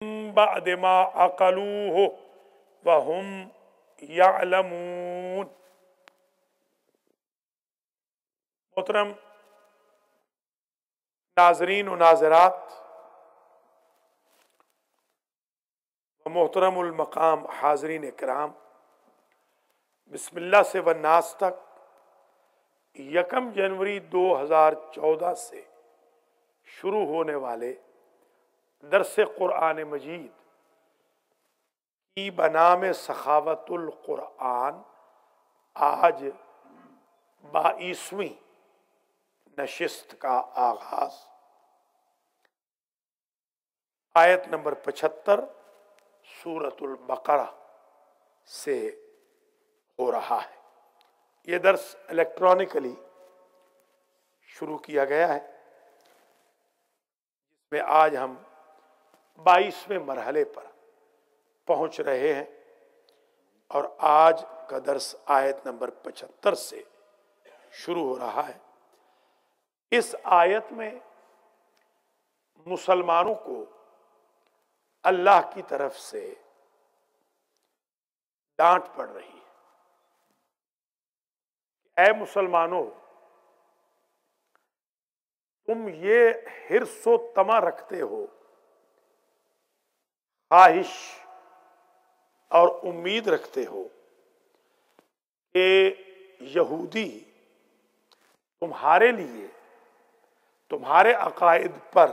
بعد ما عقلوه وهم یعلمون۔ محترم ناظرین و ناظرات و محترم المقام حاضرین کرام، بسم اللہ سے والناس تک 1 جنوری 2014 سے شروع ہونے والے درس قرآن مجید کی بنام سخاوت القرآن آج 22ویں نشست کا آغاز آیت نمبر 75 سورۃ البقرہ سے ہو رہا ہے۔ یہ درس الیکٹرانکلی شروع کیا گیا ہے، جس میں آج ہم 22ویں مرحلے پر پہنچ رہے ہیں، اور آج کا درس آیت نمبر 75 سے شروع ہو رہا ہے۔ اس آیت میں مسلمانوں کو اللہ کی طرف سے ڈانٹ پڑ رہی ہے۔ اے مسلمانوں، تم یہ حرص و طمع رکھتے ہو، خواہش اور امید رکھتے ہو کہ یہودی تمہارے لیے تمہارے عقائد پر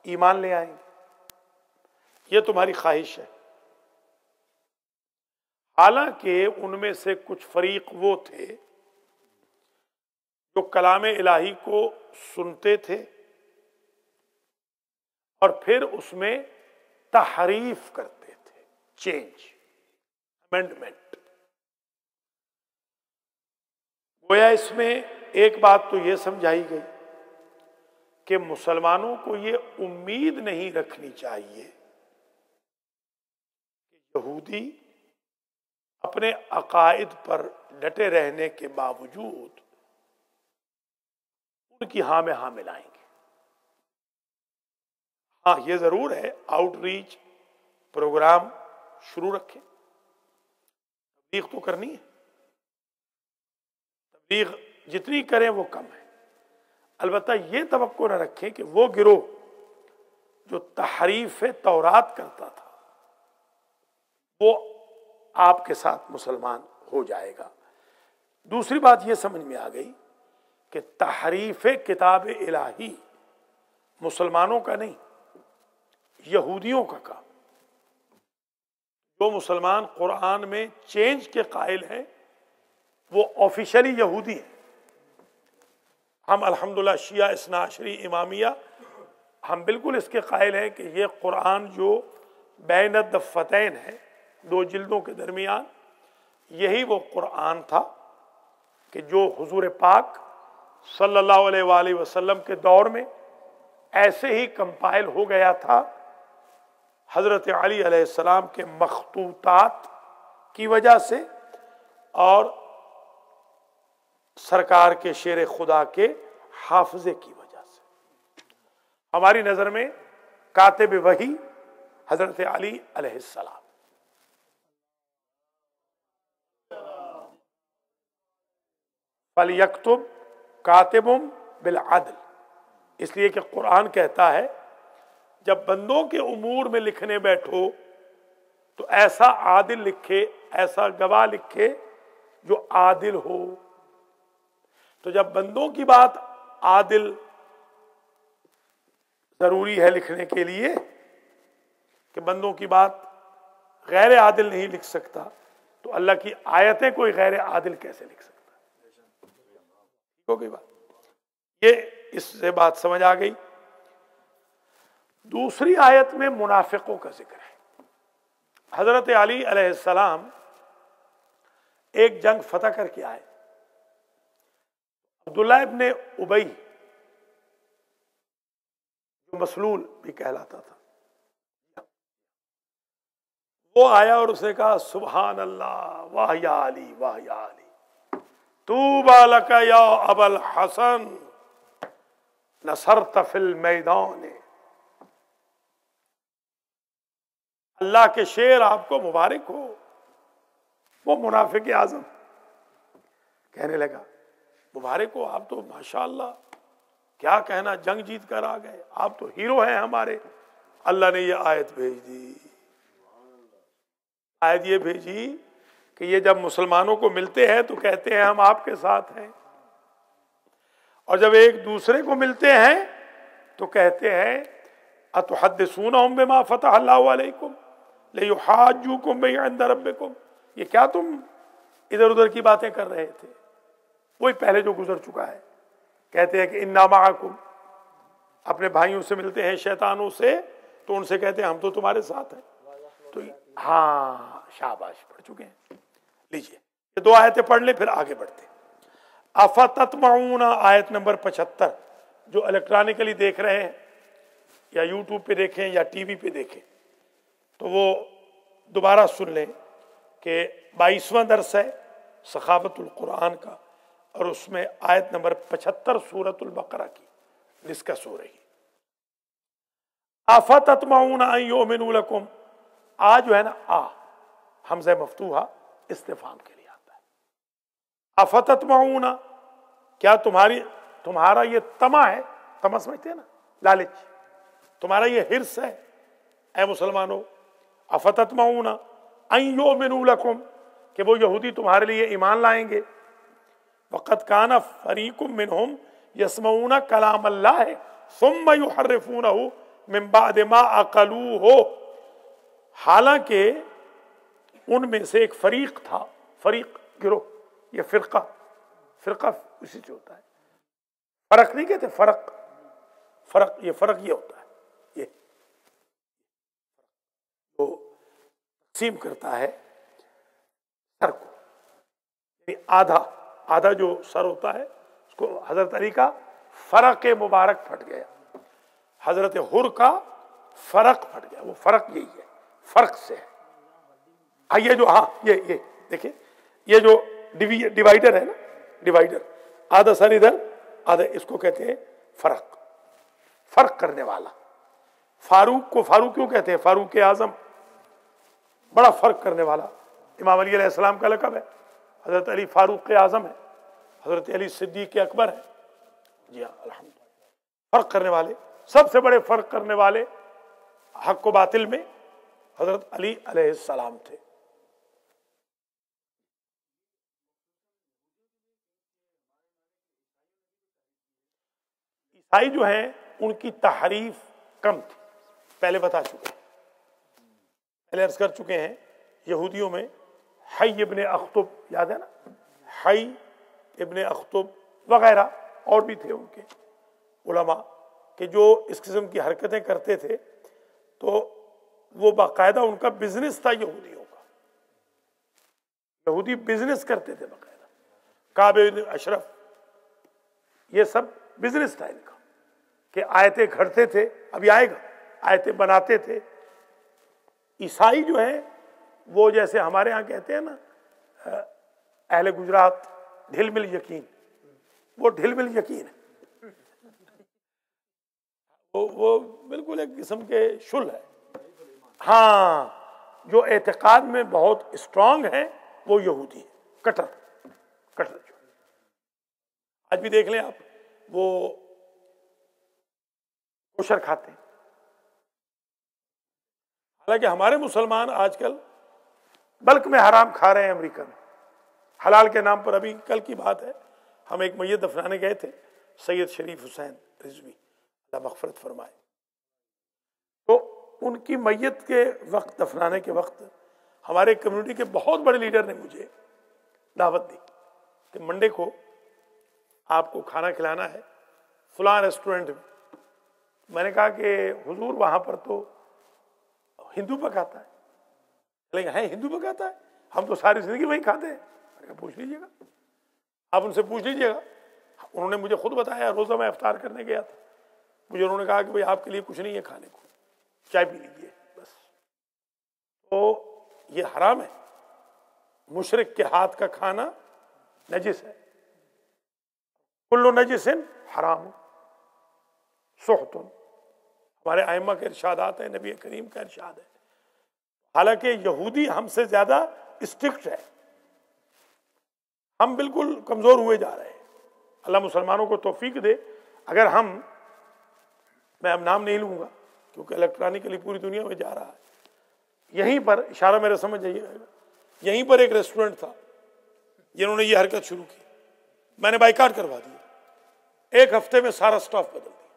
ایمان لے آئیں گے، یہ تمہاری خواہش ہے۔ حالانکہ ان میں سے کچھ فریق وہ تھے جو کلام الہی کو سنتے تھے اور پھر اس میں تحریف کرتے تھے، چینج، امینڈمنٹ۔ گویا اس میں ایک بات تو یہ سمجھائی گئی کہ مسلمانوں کو یہ امید نہیں رکھنی چاہیے کہ یہودی اپنے عقائد پر ڈٹے رہنے کے باوجود ان کی ہاں میں ہاں ملائیں گے۔ ہاں یہ ضرور ہے، آؤٹ ریچ پروگرام شروع رکھیں، تبلیغ تو کرنی ہے، تبلیغ جتنی کریں وہ کم ہے۔ البتہ یہ توقع نہ رکھیں کہ وہ گروہ جو تحریف تورات کرتا تھا وہ آپ کے ساتھ مسلمان ہو جائے گا۔ دوسری بات یہ سمجھ میں آ گئی کہ تحریف کتاب الہی مسلمانوں کا نہیں، یہودیوں کا کام۔ جو مسلمان قرآن میں چینج کے قائل ہیں وہ آفیشلی یہودی ہیں۔ ہم الحمدللہ شیعہ اثنا عشری امامیہ ہم بالکل اس کے قائل ہیں کہ یہ قرآن جو بین الدفتین ہے، 2 جلدوں کے درمیان، یہی وہ قرآن تھا کہ جو حضور پاک صلی اللہ علیہ وآلہ وسلم کے دور میں ایسے ہی کمپائل ہو گیا تھا، حضرت علی علیہ السلام کے مخطوطات کی وجہ سے اور سرکار کے شیر خدا کے حافظے کی وجہ سے۔ ہماری نظر میں کاتب وحی حضرت علی علیہ السلام۔ فَلْيَكْتُبْ كَاتِبٌ بِالْعَدْلِ، اس لیے کہ قرآن کہتا ہے جب بندوں کے امور میں لکھنے بیٹھو تو ایسا عادل لکھے، ایسا گواہ لکھے جو عادل ہو۔ تو جب بندوں کی بات عادل ضروری ہے لکھنے کے لیے کہ بندوں کی بات غیر عادل نہیں لکھ سکتا، تو اللہ کی آیتیں کوئی غیر عادل کیسے لکھ سکتا؟ ٹھیک ہو گئی بات؟ یہ اس سے بات سمجھ آ گئی۔ دوسری آیت میں منافقوں کا ذکر ہے۔ حضرت علی علیہ السلام ایک جنگ فتح کر کے آئے۔ عبداللہ ابن ابی جو مسلول بھی کہلاتا تھا، وہ آیا اور اسے کہا سبحان اللہ، واہ یا علی، واہ یا علی، طوبی لک یا ابا الحسن، نصرت فی المیدان، اللہ کے شیر آپ کو مبارک ہو۔ وہ منافق اعظم کہنے لگا مبارک ہو، آپ تو ماشاءاللہ کیا کہنا، جنگ جیت کر آ گئے، آپ تو ہیرو ہیں ہمارے۔ اللہ نے یہ آیت بھیج دی، آیت یہ بھیجی کہ یہ جب مسلمانوں کو ملتے ہیں تو کہتے ہیں ہم آپ کے ساتھ ہیں، اور جب ایک دوسرے کو ملتے ہیں تو کہتے ہیں اتحدثونہم بما فتح اللہ علیکم لیحاجوکم بہ عند ربکم، یہ کیا تم ادھر ادھر کی باتیں کر رہے تھے؟ وہی پہلے جو گزر چکا ہے، کہتے ہیں کہ انا معکم، اپنے بھائیوں سے ملتے ہیں شیطانوں سے تو ان سے کہتے ہیں ہم تو تمہارے ساتھ ہیں۔ تو ہاں شاباش، پڑھ چکے ہیں، لیجئے یہ دو آیتیں پڑھ لیں پھر آگے بڑھتے ہیں۔ افتطمعون، آیت نمبر 75، جو الیکٹرانکلی دیکھ رہے ہیں یا یوٹیوب پہ دیکھیں یا ٹی وی پہ دیکھیں تو وہ دوبارہ سن لیں کہ 22واں درس ہے سخاوت القرآن کا، اور اس میں آیت نمبر 75 سورۃ البقرہ کی ڈسکس ہو رہی ہے۔ افتطمعون ان یؤمنوا لکم، آ جو ہے نا، آ حمزہ مفتوحہ استفہام کے لیے آتا ہے۔ افتطمعون، کیا تمہارا یہ طمع ہے، طمع سمجھتے ہیں نا، لالچ، تمہارا یہ حرص ہے اے مسلمانوں، افتطمعون ان یؤمنوا لکم، کہ وہ یہودی تمہارے لیے ایمان لائیں گے، وقد کان فریق منہم یسمعون کلام اللہ ثم یحرفونہ من بعد ما عقلوہ، حالانکہ ان میں سے ایک فریق تھا، فریق گروہ، یہ فرقہ اسی سے ہوتا ہے، فرق نہیں کہتے، فرق یہ ہوتا ہے، یہ تو تقسیم کرتا ہے سر کو، یعنی آدھا جو سر ہوتا ہے اس کو حضرت علی کا فرق مبارک پھٹ گیا، حضرت حر کا فرق پھٹ گیا، وہ فرق یہی ہے، فرق سے ہے۔ یہ جو یہ دیکھیں، یہ جو ڈیوائیڈر ہے نا، ڈیوائیڈر، آدھا سر ادھر آدھا، اس کو کہتے ہیں فرق کرنے والا۔ فاروق کو فاروق کیوں کہتے ہیں؟ فاروق اعظم، بڑا فرق کرنے والا، امام علی علیہ السلام کا لقب ہے، حضرت علی فاروق اعظم ہے، حضرت علی صدیق اکبر ہے، جی ہاں الحمدللہ، فرق کرنے والے، سب سے بڑے فرق کرنے والے حق و باطل میں حضرت علی علیہ السلام تھے۔ عیسائی جو ہیں ان کی تحریف کم تھی، پہلے بتا چکے ہیں، پہلے عرض کر چکے ہیں، یہودیوں میں حی ابن اخطب، یاد ہے نا، حی ابن اخطب وغیرہ اور بھی تھے ان کے علماء کہ جو اس قسم کی حرکتیں کرتے تھے، تو وہ باقاعدہ ان کا بزنس تھا یہودیوں کا، یہودی بزنس کرتے تھے باقاعدہ، کعب بن اشرف، یہ سب بزنس تھا ان کا کہ آیتیں گھڑتے تھے، ابھی آئے گا، آیتیں بناتے تھے۔ عیسائی جو ہیں وہ جیسے ہمارے ہاں کہتے ہیں نا اہل گجرات ڈھل مل یقین، وہ ڈھل مل یقین ہے، وہ بالکل ایک قسم کے شل ہے، ہاں جو اعتقاد میں بہت اسٹرانگ ہے وہ یہودی ہے، کٹر جو آج بھی دیکھ لیں آپ، وہ کوشر کھاتے ہیں، حالانکہ ہمارے مسلمان آج کل بلک میں حرام کھا رہے ہیں امریکہ میں، حلال کے نام پر۔ ابھی کل کی بات ہے، ہم ایک میت دفنانے گئے تھے، سید شریف حسین رضوی اللہ مغفرت فرمائے، تو ان کی میت کے وقت، دفنانے کے وقت، ہمارے کمیونٹی کے بہت بڑے لیڈر نے مجھے دعوت دی کہ منڈے کو آپ کو کھانا کھلانا ہے فلاں ریسٹورنٹ میں۔ میں نے کہا کہ حضور وہاں پر تو ہندو پکاتا ہے، لیکن ہے ہندو پکاتا ہے، ہم تو ساری زندگی وہی کھاتے ہیں۔ میں نے کہا پوچھ لیجیے گا، آپ ان سے پوچھ لیجیے گا، انہوں نے مجھے خود بتایا، روزہ میں افطار کرنے گیا تھا، مجھے انہوں نے کہا کہ بھئی آپ کے لیے کچھ نہیں ہے کھانے کو، چائے پی لیجیے بس۔ تو یہ حرام ہے، مشرک کے ہاتھ کا کھانا نجس ہے، کل نجس حرام سحت، ہمارے ائمہ کے ارشادات ہیں، نبی کریم کا ارشاد ہے۔ حالانکہ یہودی ہم سے زیادہ اسٹرکٹ ہے، ہم بالکل کمزور ہوئے جا رہے ہیں۔ اللہ مسلمانوں کو توفیق دے۔ اگر میں اب نام نہیں لوں گا کیونکہ الیکٹرانکلی پوری دنیا میں جا رہا ہے، یہیں پر اشارہ میرا سمجھ جائیے گا، یہیں پر ایک ریسٹورنٹ تھا جنہوں نے یہ حرکت شروع کی، میں نے بائیکاٹ کروا دیا، ایک ہفتے میں سارا سٹاف بدل دیا۔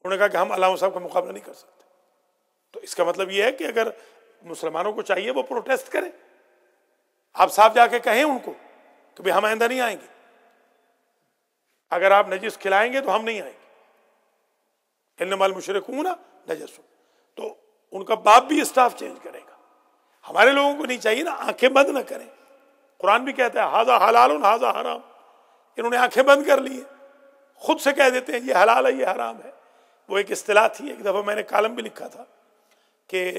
انہوں نے کہا کہ ہم علامہ صاحب کا مقابلہ نہیں کر سکتے۔ تو اس کا مطلب یہ ہے کہ اگر مسلمانوں کو چاہیے وہ پروٹیسٹ کریں، آپ صاحب جا کے کہیں ان کو کہ بھئی ہم آئندہ نہیں آئیں گے، اگر آپ نجس کھلائیں گے تو ہم نہیں آئیں گے، انما المشرکون نجس، تو ان کا باپ بھی اسٹاف چینج کرے گا۔ ہمارے لوگوں کو نہیں چاہیے نا آنکھیں بند نہ کریں، قرآن بھی کہتا ہے ھذا حلال ھذا حرام، انہوں نے آنکھیں بند کر لی ہیں، خود سے کہہ دیتے ہیں یہ حلال ہے یہ حرام ہے۔ وہ ایک اصطلاح تھی، ایک دفعہ میں نے کالم بھی لکھا تھا کہ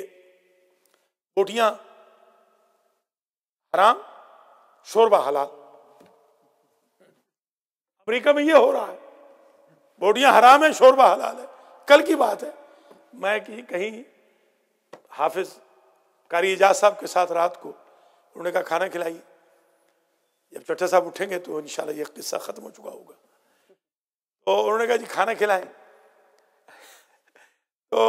بوٹیاں حرام شوربہ حلال، امریکہ میں یہ ہو رہا ہے، بوٹیاں حرام ہیں شوربہ حلال ہے۔ کل کی بات ہے، میں کہیں حافظ قاری اعجاز صاحب کے ساتھ رات کو، انہوں نے کہا کھانا کھلائیے، جب چٹھا صاحب اٹھیں گے تو انشاءاللہ یہ قصہ ختم ہو چکا ہوگا، تو انہوں نے کہا جی کھانا کھلائیں، تو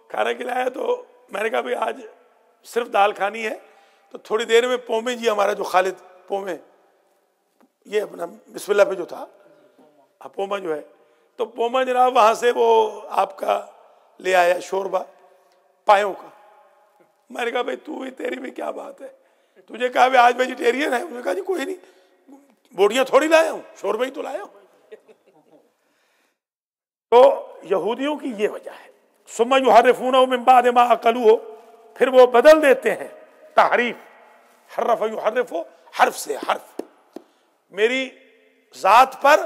کھانا کھلایا، تو میں نے کہا بھئی آج صرف دال کھانی ہے، تو تھوڑی دیر میں پومے جی ہمارا جو خالد پومے، یہ اپنا بسم اللہ پہ جو تھا پوما جو ہے، تو پوما جناب وہاں سے وہ آپ کا لے آیا شوربہ پایوں کا۔ میں نے کہا بھئی تو تیری بھی کیا بات ہے، تجھے کہا بھئی آج ویجیٹیرین ہے، انہوں نے کہا جی کوئی نہیں، بوٹیاں تھوڑی لایا ہوں، شوربہ ہی تو لایا ہوں۔ تو یہودیوں کی یہ وجہ ہے، ثم یحرفونہ من بعد ما عقلوہ، پھر وہ بدل دیتے ہیں، تحریف، حرف یحرف، حرف سے حرف، میری ذات پر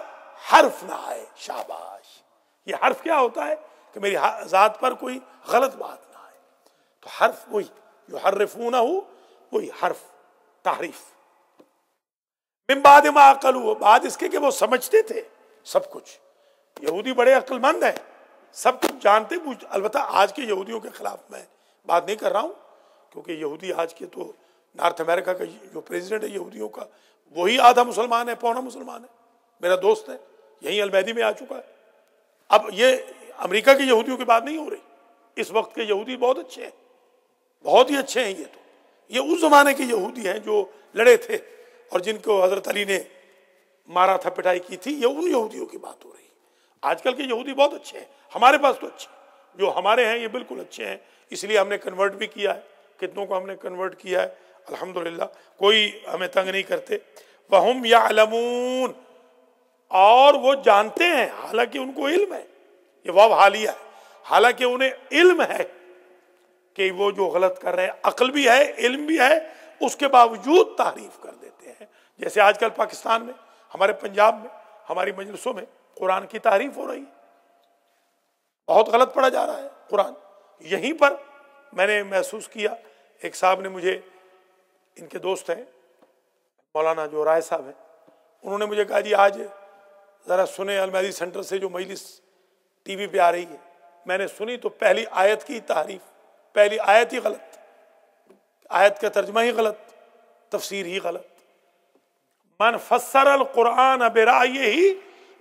حرف نہ آئے، شاباش۔ یہ حرف کیا ہوتا ہے کہ میری ذات پر کوئی غلط بات نہ آئے، تو حرف وہی یحرفونہ، وہی حرف تحریف۔ من بعد ما عقلوہ، بعد اس کے کہ وہ سمجھتے تھے سب کچھ، یہودی بڑے عقل مند ہیں، سب کچھ جانتے بوجھتے۔ البتہ آج کے یہودیوں کے خلاف میں بات نہیں کر رہا ہوں، کیونکہ یہودی آج کے تو نارتھ امریکہ کا جو پریزیڈنٹ ہے یہودیوں کا، وہی آدھا مسلمان ہے، پونا مسلمان ہے، میرا دوست ہے، یہیں المہدی میں آ چکا ہے۔ اب یہ امریکہ کے یہودیوں کی بات نہیں ہو رہی، اس وقت کے یہودی بہت اچھے ہیں، بہت ہی اچھے ہیں۔ یہ اس زمانے کے یہودی ہیں جو لڑے تھے اور جن کو حضرت علی نے مارا تھا، پٹائی کی تھی، یہ ان یہودیوں کی بات ہو رہی ہے۔ آج کل کے یہودی بہت اچھے ہیں، ہمارے پاس تو اچھے ہیں، جو ہمارے ہیں یہ بالکل اچھے ہیں، اس لیے ہم نے کنورٹ بھی کیا ہے، کتنوں کو ہم نے کنورٹ کیا ہے الحمدللہ، کوئی ہمیں تنگ نہیں کرتے۔ وَهُمْ يَعْلَمُونَ، اور وہ جانتے ہیں، حالانکہ ان کو علم ہے، یہ واو حالیہ ہے، حالانکہ انہیں علم ہے کہ وہ جو غلط کر رہے ہیں، عقل بھی ہے علم بھی ہے، اس کے باوجود تعریف کر دیتے ہیں۔ جیسے آج کل پاکستان میں، ہمارے پنجاب میں، ہماری مجلسوں میں قرآن کی تعریف ہو رہی ہے، بہت غلط پڑھا جا رہا ہے قرآن۔ یہیں پر میں نے محسوس کیا، ایک صاحب نے مجھے، ان کے دوست ہیں مولانا جو رائے صاحب ہیں، انہوں نے مجھے کہا جی آج ذرا سنیں المہدی سینٹر سے جو مجلس ٹی وی پہ آ رہی ہے، میں نے سنی تو پہلی آیت کی تعریف، پہلی آیت ہی غلط، آیت کا ترجمہ ہی غلط، تفسیر ہی غلط۔ من فسر القرآن برأیہ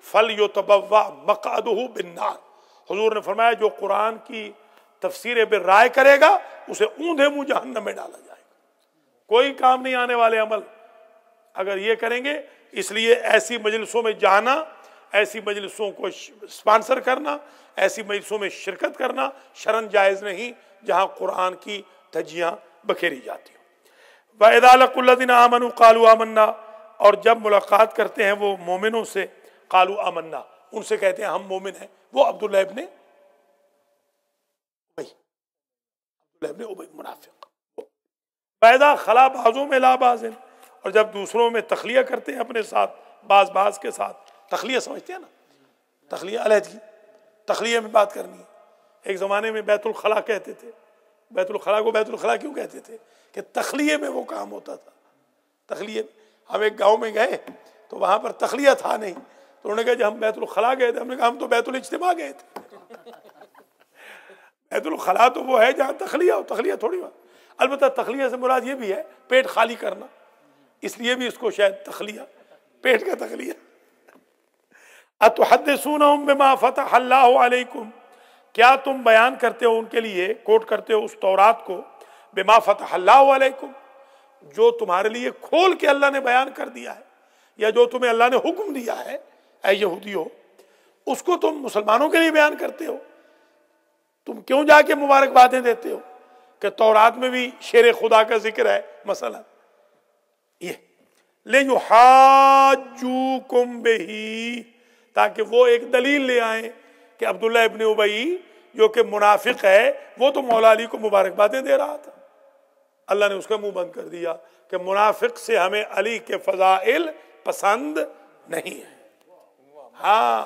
فلیتبوأ مقعدہ بالنار، حضور نے فرمایا جو قرآن کی تفسیر برائے کرے گا اسے اوندھے منہ جہنم میں ڈالا جائے گا۔ کوئی کام نہیں آنے والے عمل اگر یہ کریں گے، اس لیے ایسی مجلسوں میں جانا، ایسی مجلسوں کو سپانسر کرنا، ایسی مجلسوں میں شرکت کرنا شرعاً جائز نہیں جہاں قرآن کی دھجیاں بکھیری جاتی ہوں۔ وَإِذَا لَقُوا الَّذِينَ آمَنُوا قَالُوا آمَنَّا، اور جب ملاقات کرتے ہیں وہ مومنوں سے، قالوا آمنا، ان سے کہتے ہیں ہم مومن ہیں۔ وہ عبداللہ ابن ابی منافق۔ وَإِذَا خَلَا بَعْضُهُمْ إِلَىٰ بَعْضٍ، اور جب دوسروں میں تخلیہ کرتے ہیں اپنے ساتھ، بعض کے ساتھ، تخلیہ سمجھتے ہیں نا، تخلیہ علیحدگی، تخلیہ میں بات کرنی ہے۔ ایک زمانے میں بیت الخلاء کہتے تھے، بیت الخلاء کو بیت الخلاء کیوں کہتے تھے؟ کہ تخلیہ میں وہ کام ہوتا تھا۔ تخلیہ، ہم ایک گاؤں میں گئے تو وہاں پر تخلیہ تھا نہیں، تو انہوں نے کہا جی ہم بیت الخلاء گئے تھے، ہم نے کہا ہم تو بیت الاجتماع گئے تھے۔ بیت الخلا تو وہ ہے جہاں تخلیہ ہو، تخلیہ تھوڑی بات. البتہ تخلیہ سے مراد یہ بھی ہے پیٹ خالی کرنا، اس لیے بھی اس کو شاید تخلیہ، پیٹ کا تخلیہ. اتحدثونہم بما فتح اللہ علیکم، کیا تم بیان کرتے ہو ان کے لیے، کوٹ کرتے ہو اس تورات کو، بما فتح اللہ علیکم، جو تمہارے لیے کھول کے اللہ نے بیان کر دیا ہے، یا جو تمہیں اللہ نے حکم دیا ہے اے یہودیو، اس کو تم مسلمانوں کے لیے بیان کرتے ہو. تم کیوں جا کے مبارکبادیں دیتے ہو کہ تورات میں بھی شیر خدا کا ذکر ہے مثلا. یہ لِيُحَاجُّوكُمْ بِهِ، تاکہ وہ ایک دلیل لے آئیں کہ عبداللہ ابن ابی جو کہ منافق ہے وہ تو مولا علی کو مبارکبادیں دے رہا تھا. اللہ نے اس کا منہ بند کر دیا کہ منافق سے ہمیں علی کے فضائل پسند نہیں ہے. ہاں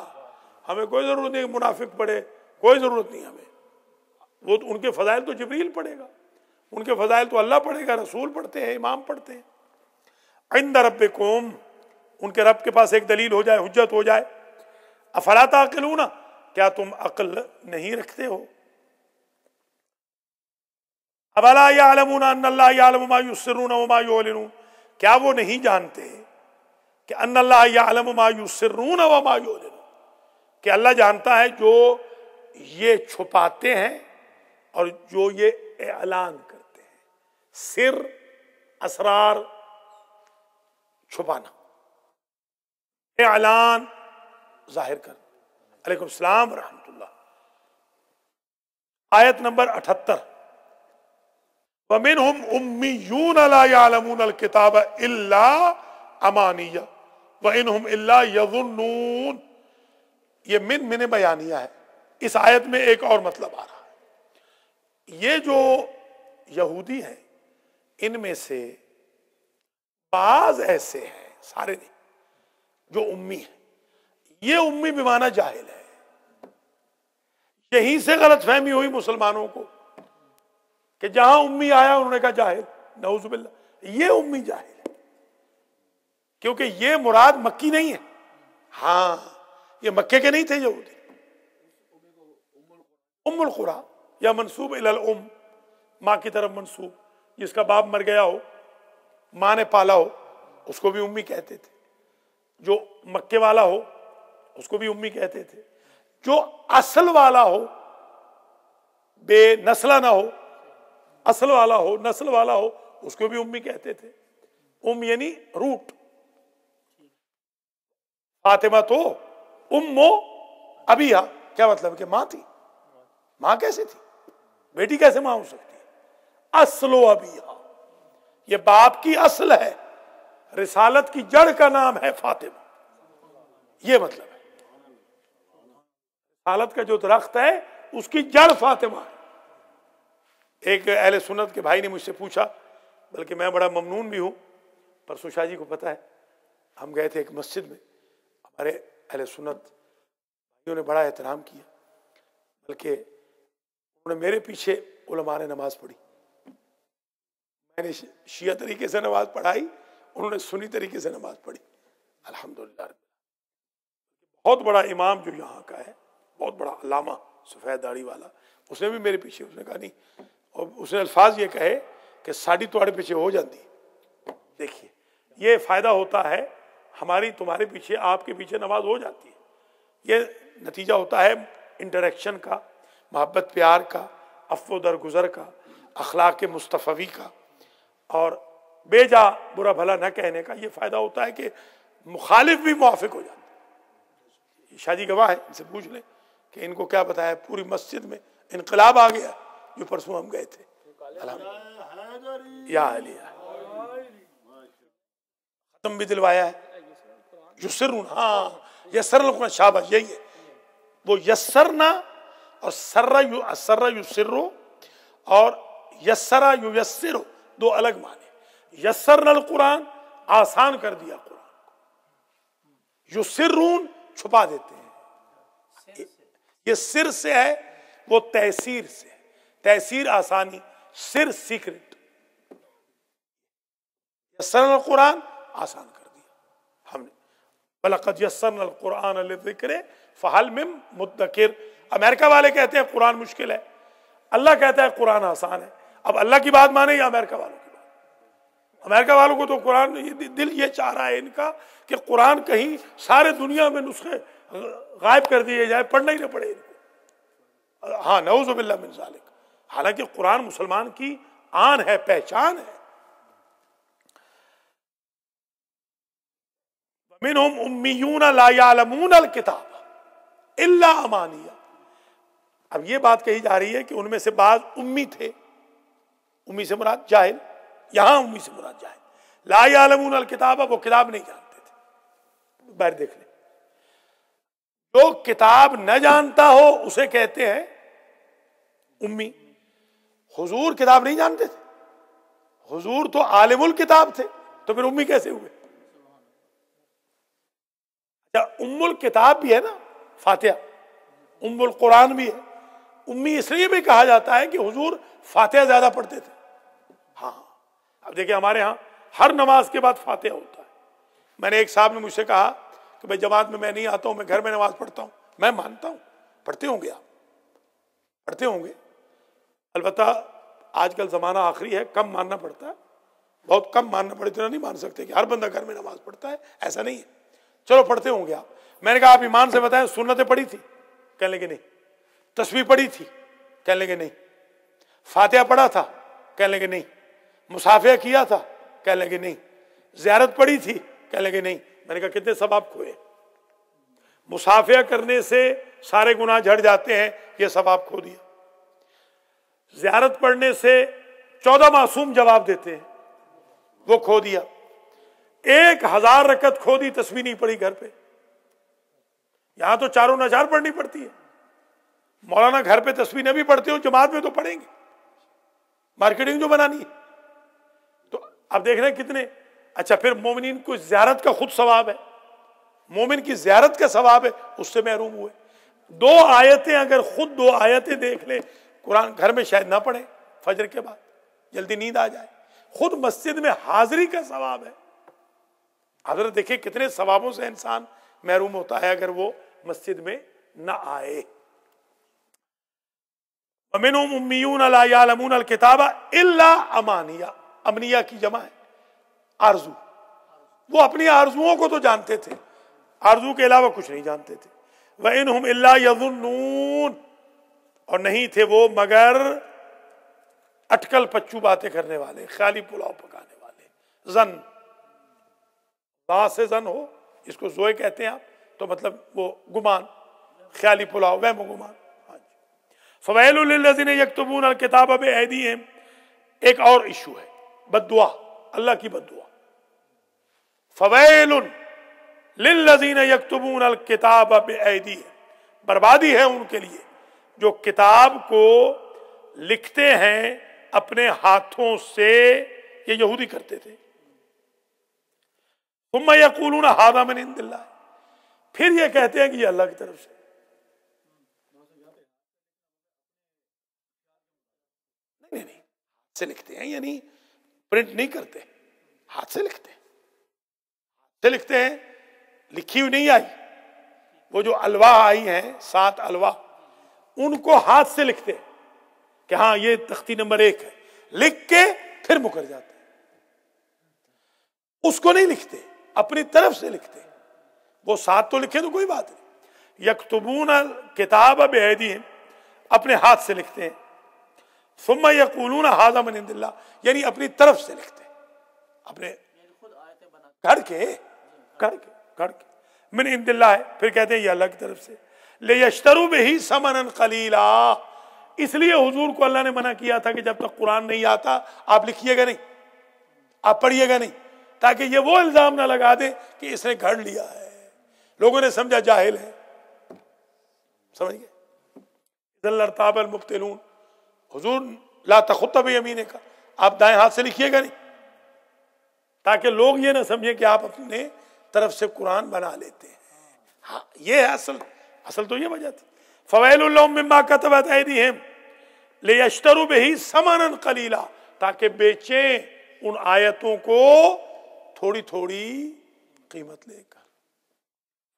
ہمیں کوئی ضرورت نہیں منافق پڑھے، کوئی ضرورت نہیں ہمیں. وہ ان کے فضائل تو جبریل پڑھے گا، ان کے فضائل تو اللہ پڑھے گا، رسول پڑھتے ہیں، امام پڑھتے ہیں. عند ربکم، ان کے رب کے پاس ایک دلیل ہو جائے، حجت ہو جائے. افلا تعقلون، کیا تم عقل نہیں رکھتے ہو؟ اولا یعلمون ان اللہ یعلم ما یسرون وما یعلنون، کیا وہ نہیں جانتے کہ ان اللہ یعلم ما یسرون وما یعلنون، کہ اللہ جانتا ہے جو یہ چھپاتے ہیں اور جو یہ اعلان کرتے ہیں. سر، اسرار، چھپانا، اعلان ظاہر کرنا. علیکم السلام ورحمۃ اللہ. آیت نمبر 78، وَمِنْهُمْ أُمِّيُّونَ لَا يَعْلَمُونَ الْكِتَابَ إِلَّا أَمَانِيَّ وَإِنْهُمْ إِلَّا يَظُنُّونَ. یہ من بیانیہ ہے. اس آیت میں ایک اور مطلب آ رہا ہے. یہ جو یہودی ہیں ان میں سے بعض ایسے ہیں، سارے نہیں، جو امی ہیں. یہ امی بمعنی جاہل ہے. یہیں سے غلط فہمی ہوئی مسلمانوں کو کہ جہاں امی آیا انہوں نے کہا جاہل. نعوذ باللہ، یہ امی جاہل ہے کیونکہ یہ مراد مکی نہیں ہے. ہاں یہ مکے کے نہیں تھے یہودی. ام القرا یا منسوب الی الام، ماں کی طرف منسوب، جس کا باپ مر گیا ہو، ماں نے پالا ہو، اس کو بھی امی کہتے تھے. جو مکے والا ہو اس کو بھی امی کہتے تھے. جو اصل والا ہو، بے نسلہ نہ ہو، اصل والا ہو، نسل والا ہو، اس کو بھی امی کہتے تھے. ام یعنی روٹ. فاطمہ تو امو ابیہا، کیا مطلب کہ ماں تھی. ماں کیسے تھی؟ بیٹی کیسے ماں ہو سکتی ہے؟ اصل و ابیہا، یہ باپ کی اصل ہے. رسالت کی جڑ کا نام ہے فاطمہ، یہ مطلب ہے. رسالت کا جو درخت ہے اس کی جڑ فاطمہ ہے. ایک اہل سنت کے بھائی نے مجھ سے پوچھا، بلکہ میں بڑا ممنون بھی ہوں، پرسوں شاہ جی کو پتہ ہے ہم گئے تھے ایک مسجد میں، ہمارے اہل سنت بھائیوں نے بڑا احترام کیا، بلکہ انہوں نے میرے پیچھے علماء نے نماز پڑھی. میں نے شیعہ طریقے سے نماز پڑھائی، انہوں نے سنی طریقے سے نماز پڑھی. الحمدللہ. بہت بڑا امام جو یہاں کا ہے، بہت بڑا علامہ سفید داڑھی والا، اس نے بھی میرے پیچھے، اس نے کہا نہیں، اور اس نے الفاظ یہ کہے کہ ساڑی تواڑے پیچھے ہو جاتی. دیکھیے یہ فائدہ ہوتا ہے، ہماری تمہارے پیچھے، آپ کے پیچھے نماز ہو جاتی ہے. یہ نتیجہ ہوتا ہے انٹریکشن کا، محبت پیار کا، عفو درگزر کا، اخلاق مصطفی کا، اور بے جا برا بھلا نہ کہنے کا. یہ فائدہ ہوتا ہے کہ مخالف بھی موافق ہو جاتا ہے. شاہ جی گواہ ہے، ان سے پوچھ لیں کہ ان کو کیا بتایا، پوری مسجد میں انقلاب آ گیا جو پرسوں ہم گئے تھے. یا علی ختم بھی دلوایا ہے. یسرون، ہاں یسر القرآن، شاباش، یہی ہے وہ. یسرنا اور سر یسرو اور یسرا یسرو دو الگ معنی. یسرنا القرآن، آسان کر دیا قرآن کو. یسرون، چھپا دیتے ہیں. یہ سر سے ہے، وہ تحسیر سے ہے. تحسیر آسانی، سر سیکرٹ. یسرنا القرآن، آسان کر دیا ہم نے. وَلَقَدْ يَسَّرْنَا الْقُرْآنَ لِلذِّكْرِ فَهَلْ مِن مُدَّكِرٍ. امریکہ والے کہتے ہیں قرآن مشکل ہے، اللہ کہتا ہے قرآن آسان ہے، اب اللہ کی بات مانے یا امریکہ والوں کی بات؟ امریکہ والوں کو تو قرآن دل یہ چاہ رہا ہے ان کا کہ قرآن کہیں سارے دنیا میں نسخے غائب کر دیے جائے، پڑھنا ہی نہ پڑے ان کو۔ ہاں نعوذ باللہ من ذالک، حالانکہ قرآن مسلمان کی آن ہے، پہچان ہے۔ منہم امیون لا یعلمون الکتاب الا امانیہ، اب یہ بات کہی جا رہی ہے کہ ان میں سے بعض امی تھے، امی سے مراد جاہل، یہاں امی سے مراد جاہل، لا یعلمون الکتاب، وہ کتاب نہیں جانتے تھے۔ باہر دیکھ لیں، جو کتاب نہ جانتا ہو اسے کہتے ہیں امی۔ حضور کتاب نہیں جانتے تھے، حضور تو عالم الکتاب تھے، تو پھر امی کیسے ہوئے؟ ام الکتاب بھی ہے نا فاتحہ، ام القرآن بھی ہے، امی اس لیے بھی کہا جاتا ہے کہ حضور فاتحہ زیادہ پڑھتے تھے۔ ہاں اب دیکھیں ہمارے ہاں ہر نماز کے بعد فاتحہ ہوتا ہے۔ میں نے ایک صاحب نے مجھ سے کہا کہ بھائی جماعت میں نہیں آتا ہوں، میں گھر میں نماز پڑھتا ہوں۔ میں مانتا ہوں پڑھتے ہوں گے، آپ پڑھتے ہوں گے، البتہ آج کل زمانہ آخری ہے، کم ماننا پڑتا ہے، بہت کم ماننا پڑے، اتنا نہیں مان سکتے کہ ہر بندہ گھر میں نماز پڑھتا ہے، ایسا نہیں ہے۔ چلو پڑھتے ہوں گے آپ۔ میں نے کہا آپ ایمان سے بتائیں سنتیں پڑھی تھی؟ کہنے لگے نہیں۔ تسبیح پڑھی تھی؟ کہنے لگے نہیں۔ فاتحہ پڑھا تھا؟ کہنے لگے نہیں۔ مصافحہ کیا تھا؟ کہنے لگے نہیں۔ زیارت پڑھی تھی؟ کہنے لگے نہیں۔ میں نے کہا کتنے ثواب کھوئے؟ مصافحہ کرنے سے سارے گناہ جھڑ جاتے ہیں، یہ ثواب کھو دیا۔ زیارت پڑھنے سے 14 معصوم جواب دیتے ہیں، وہ کھو دیا۔ 1000 رکعت کھو دی، تسبیح نہیں پڑھی گھر پہ۔ یہاں تو چاروں نچار پڑھنی پڑتی ہے۔ مولانا گھر پہ تسبیح نہ بھی پڑھتے ہو، جماعت میں تو پڑھیں گے، مارکیٹنگ جو بنانی ہے۔ تو اب دیکھ رہے ہیں کتنے اچھا۔ پھر مومنین کو زیارت کا خود ثواب ہے، مومن کی زیارت کا ثواب ہے، اس سے محروم ہوئے۔ 2 آیتیں اگر خود 2 آیتیں دیکھ لیں قرآن، گھر میں شاید نہ پڑھیں فجر کے بعد، جلدی نیند آ جائے۔ خود مسجد میں حاضری کا ثواب ہے۔ حضرت دیکھیں کتنے ثوابوں سے انسان محروم ہوتا ہے اگر وہ مسجد میں نہ آئے۔ وَمِنْهُمْ أُمِّيُّونَ لَا يَعْلَمُونَ الْكِتَابَ إِلَّا أَمَانِيَّ، امنیہ کی جمع ہے آرزو۔ وہ اپنی آرزوؤں کو تو جانتے تھے، آرزو کے علاوہ کچھ نہیں جانتے تھے۔ وَإِنْهُمْ إِلَّا يَظُنُّونَ، اور نہیں تھے وہ مگر اٹکل پچو باتیں کرنے والے، خیالی پلاؤ پکانے والے۔ زن، ذا سے زن ہو، اس کو زوئے کہتے ہیں آپ، تو مطلب وہ گمان، خیالی پلاؤ، وہم و گمان۔ فَوَيْلٌ لِلَّذِينَ يَكْتُبُونَ الْكِتَابَ بِأَيْدِيهِمْ، ایک اور ایشو ہے، بد دعا، اللہ کی بد دعا۔ فَوَيْلٌ لِلَّذِينَ يَكْتُبُونَ الْكِتَابَ بِأَيْدِيهِمْ، بربادی ہے ان کے لیے جو کتاب کو لکھتے ہیں اپنے ہاتھوں سے، یہ یہودی کرتے تھے۔ ثُمَّ يَقُولُونَ هَذَا مِنْ عِنْدِ اللَّهِ، پھر یہ کہتے ہیں کہ یہ اللہ کی طرف سے۔ نہیں نہیں، ہاتھ سے لکھتے ہیں، یعنی پرنٹ نہیں کرتے، ہاتھ سے لکھتے ہیں، ہاتھ سے لکھتے ہیں، لکھی ہوئی نہیں آئی۔ وہ جو الواح آئی ہیں 7 الواح، ان کو ہاتھ سے لکھتے ہیں کہ ہاں یہ تختی نمبر 1 ہے، لکھ کے پھر مکر جاتے ہیں۔ اس کو نہیں لکھتے، اپنی طرف سے لکھتے ہیں۔ وہ 7 تو لکھے تو کوئی بات نہیں، یکتبون الکتاب بایدیہم، اپنے ہاتھ سے لکھتے ہیں۔ ثم یقولون ھذا من عند اللہ، یعنی اپنی طرف سے لکھتے ہیں، اپنے گھڑ کے من عند اللہ ہے، پھر کہتے ہیں یہ اللہ کی طرف سے۔ لیشتروا بہ ثمنا قلیلا، اس لیے حضور کو اللہ نے منع کیا تھا کہ جب تک قرآن نہیں آتا آپ لکھیے گا نہیں، آپ پڑھیے گا نہیں، تاکہ یہ وہ الزام نہ لگا دیں کہ اس نے گھڑ لیا ہے، لوگوں نے سمجھا جاہل ہے۔ سمجھ گئے؟ اذا لارتاب المبطلون، حضور لا تخط بیمینک، آپ دائیں ہاتھ سے لکھیے گا نہیں، تاکہ لوگ یہ نہ سمجھیں کہ آپ اپنے طرف سے قرآن بنا لیتے ہیں۔ ہاں یہ ہے اصل تو یہ وجہ تھی۔ فویل لہم مما کتبت ایدیہم لیشتروا بہ ثمنا قلیلا، تاکہ بیچیں ان آیتوں کو تھوڑی تھوڑی قیمت لے کر۔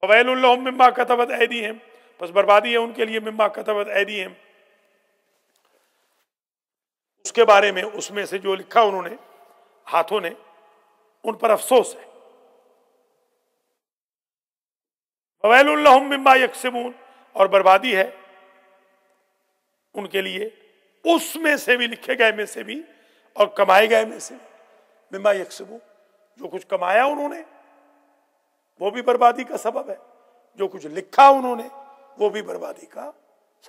فویل لہم مما کتبت ایدیہم، پس بربادی ہے ان کے لیے مما کتبت ایدیہم، اس کے بارے میں اس میں سے جو لکھا انہوں نے ہاتھوں نے ان پر افسوس ہے. وَوَيْلٌ لَهُم مِّمَّا يَكْسِبُونَ اور بربادی ہے ان کے لیے اس میں سے بھی لکھے گئے میں سے بھی اور کمائے گئے میں سے بھی. مما یکسبون جو کچھ کمایا انہوں نے وہ بھی بربادی کا سبب ہے, جو کچھ لکھا انہوں نے وہ بھی بربادی کا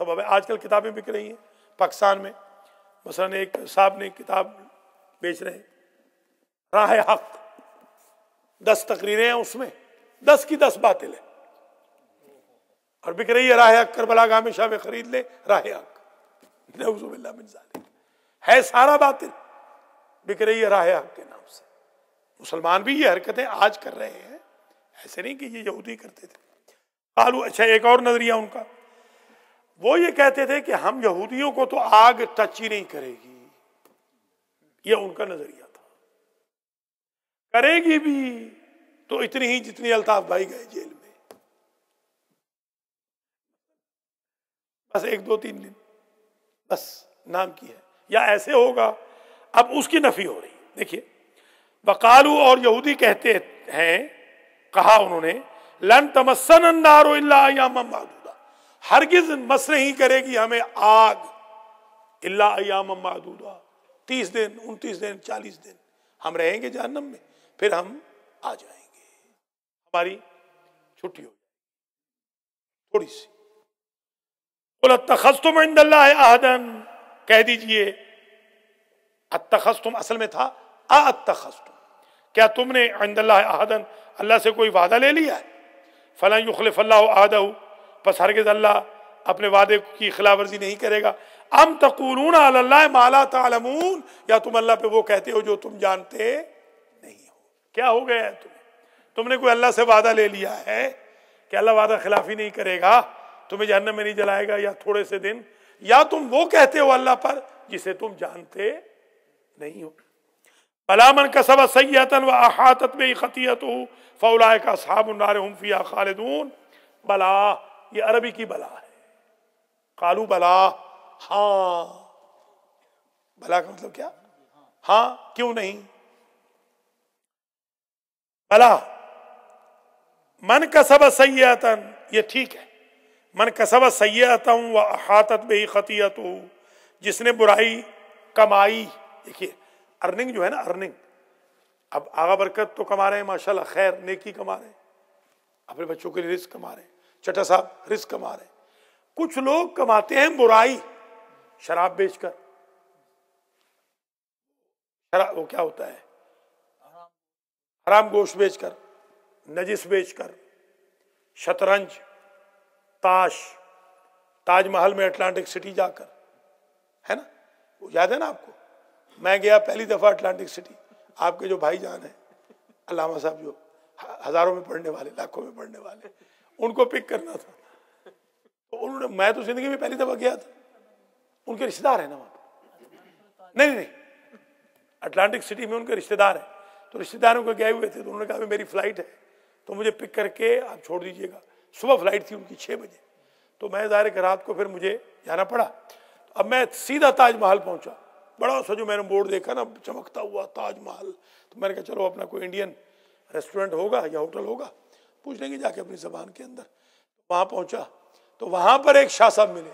سبب ہے. آج کل کتابیں بک رہی ہیں پاکستان میں, مثلا ایک صاحب نے کتاب بیچ رہے ہیں راہ حق, 10 تقریریں ہیں اس میں 10 کی 10 باطل ہے اور بک رہی ہے راہ حق, کربلا گاہ میں شاہ خرید لے راہ حق, نعوذ باللہ من ذالک, ہے سارا باطل, بک رہی ہے راہ حق کے نام سے. مسلمان بھی یہ حرکتیں آج کر رہے ہیں, ایسے نہیں کہ یہ یہودی کرتے تھے. قالو, اچھا ایک اور نظریہ ان کا, وہ یہ کہتے تھے کہ ہم یہودیوں کو تو آگ ٹچ ہی نہیں کرے گی, یہ ان کا نظریہ تھا. کرے گی بھی تو اتنی ہی جتنی الطاف بھائی گئے جیل میں, بس 1 2 3 دن بس نام کی ہے, یا ایسے ہوگا. اب اس کی نفی ہو رہی ہے. دیکھیے وقالو, اور یہودی کہتے ہیں, کہا انہوں نے, لن تمسن النار الا ایاما معدودہ, ہرگز مس نہیں کرے گی ہمیں آگ الا ایاما معدودہ, 30 دن 29 دن 40 دن ہم رہیں گے جہنم میں, پھر ہم آ جائیں گے, ہماری چھٹی ہو جائے تھوڑی سی. قل اتخذتم عند اللہ عہدا, کہہ دیجئے اتخذتم اصل میں تھا اتخذتم, کیا تم نے عند اللہ عہدا اللہ سے کوئی وعدہ لے لیا ہے. فلن یخلف اللہ عہدہ, پس ہرگز اللہ اپنے وعدے کی خلاف ورزی نہیں کرے گا. ام تقولون علی اللہ ما لا تعلمون, یا تم اللہ پہ وہ کہتے ہو جو تم جانتے نہیں ہو. کیا ہو گیا ہے تم نے کوئی اللہ سے وعدہ لے لیا ہے کہ اللہ وعدہ خلافی نہیں کرے گا, تمہیں جہنم میں نہیں جلائے گا یا تھوڑے سے دن, یا تم وہ کہتے ہو اللہ پر جسے تم جانتے نہیں ہو. بلا من کسب سیئۃ واحاطت بہ خطیئتہ فاولئک اصحاب النار هم فیہا خالدون. بلا, یہ عربی کی بلا ہے. قالو بلا, ہاں, بلا کا مطلب کیا, ہاں کیوں نہیں. بلا من کسب سیئۃ, یہ ٹھیک ہے. من کسب سیئۃ واحاطت بہ خطیئتہ, جس نے برائی کمائی. دیکھیے ارننگ جو ہے نا, ارننگ, اب آغا برکت تو کما رہے ہیں ماشاءاللہ, خیر نیکی کما رہے ہیں, اپنے بچوں کے لیے رزق کما رہے ہیں, چٹا صاحب رزق کما رہے ہیں. کچھ لوگ کماتے ہیں برائی, شراب بیچ کر, شراب وہ کیا ہوتا ہے, حرام گوشت بیچ کر, نجس بیچ کر, شطرنج, تاش, تاج محل میں اٹلانٹک سٹی جا کر, ہے نا, وہ یاد ہے نا آپ کو. میں گیا پہلی دفعہ اٹلانٹک سٹی, آپ کے جو بھائی جان ہیں علامہ صاحب, جو ہزاروں میں پڑھنے والے, لاکھوں میں پڑھنے والے, ان کو پک کرنا تھا. تو انہوں نے, میں تو زندگی میں پہلی دفعہ گیا تھا, ان کے رشتے دار ہیں نا وہاں پہ, نہیں اٹلانٹک سٹی میں ان کے رشتے دار ہیں, تو رشتے داروں کو گئے ہوئے تھے, تو انہوں نے کہا میری فلائٹ ہے تو مجھے پک کر کے آپ چھوڑ دیجئے گا. صبح فلائٹ تھی ان کی 6 بجے, تو میں ظاہر کہ رات کو پھر مجھے جانا پڑا. اب میں سیدھا تاج محل پہنچا, بڑا سا جو میں نے بورڈ دیکھا نا چمکتا ہوا تاج محل, تو میں نے کہا چلو اپنا کوئی انڈین ریسٹورنٹ ہوگا یا ہوٹل ہوگا, پوچھ لیں گے جا کے اپنی زبان کے اندر. وہاں پہنچا تو وہاں پر ایک شاہ صاحب ملے,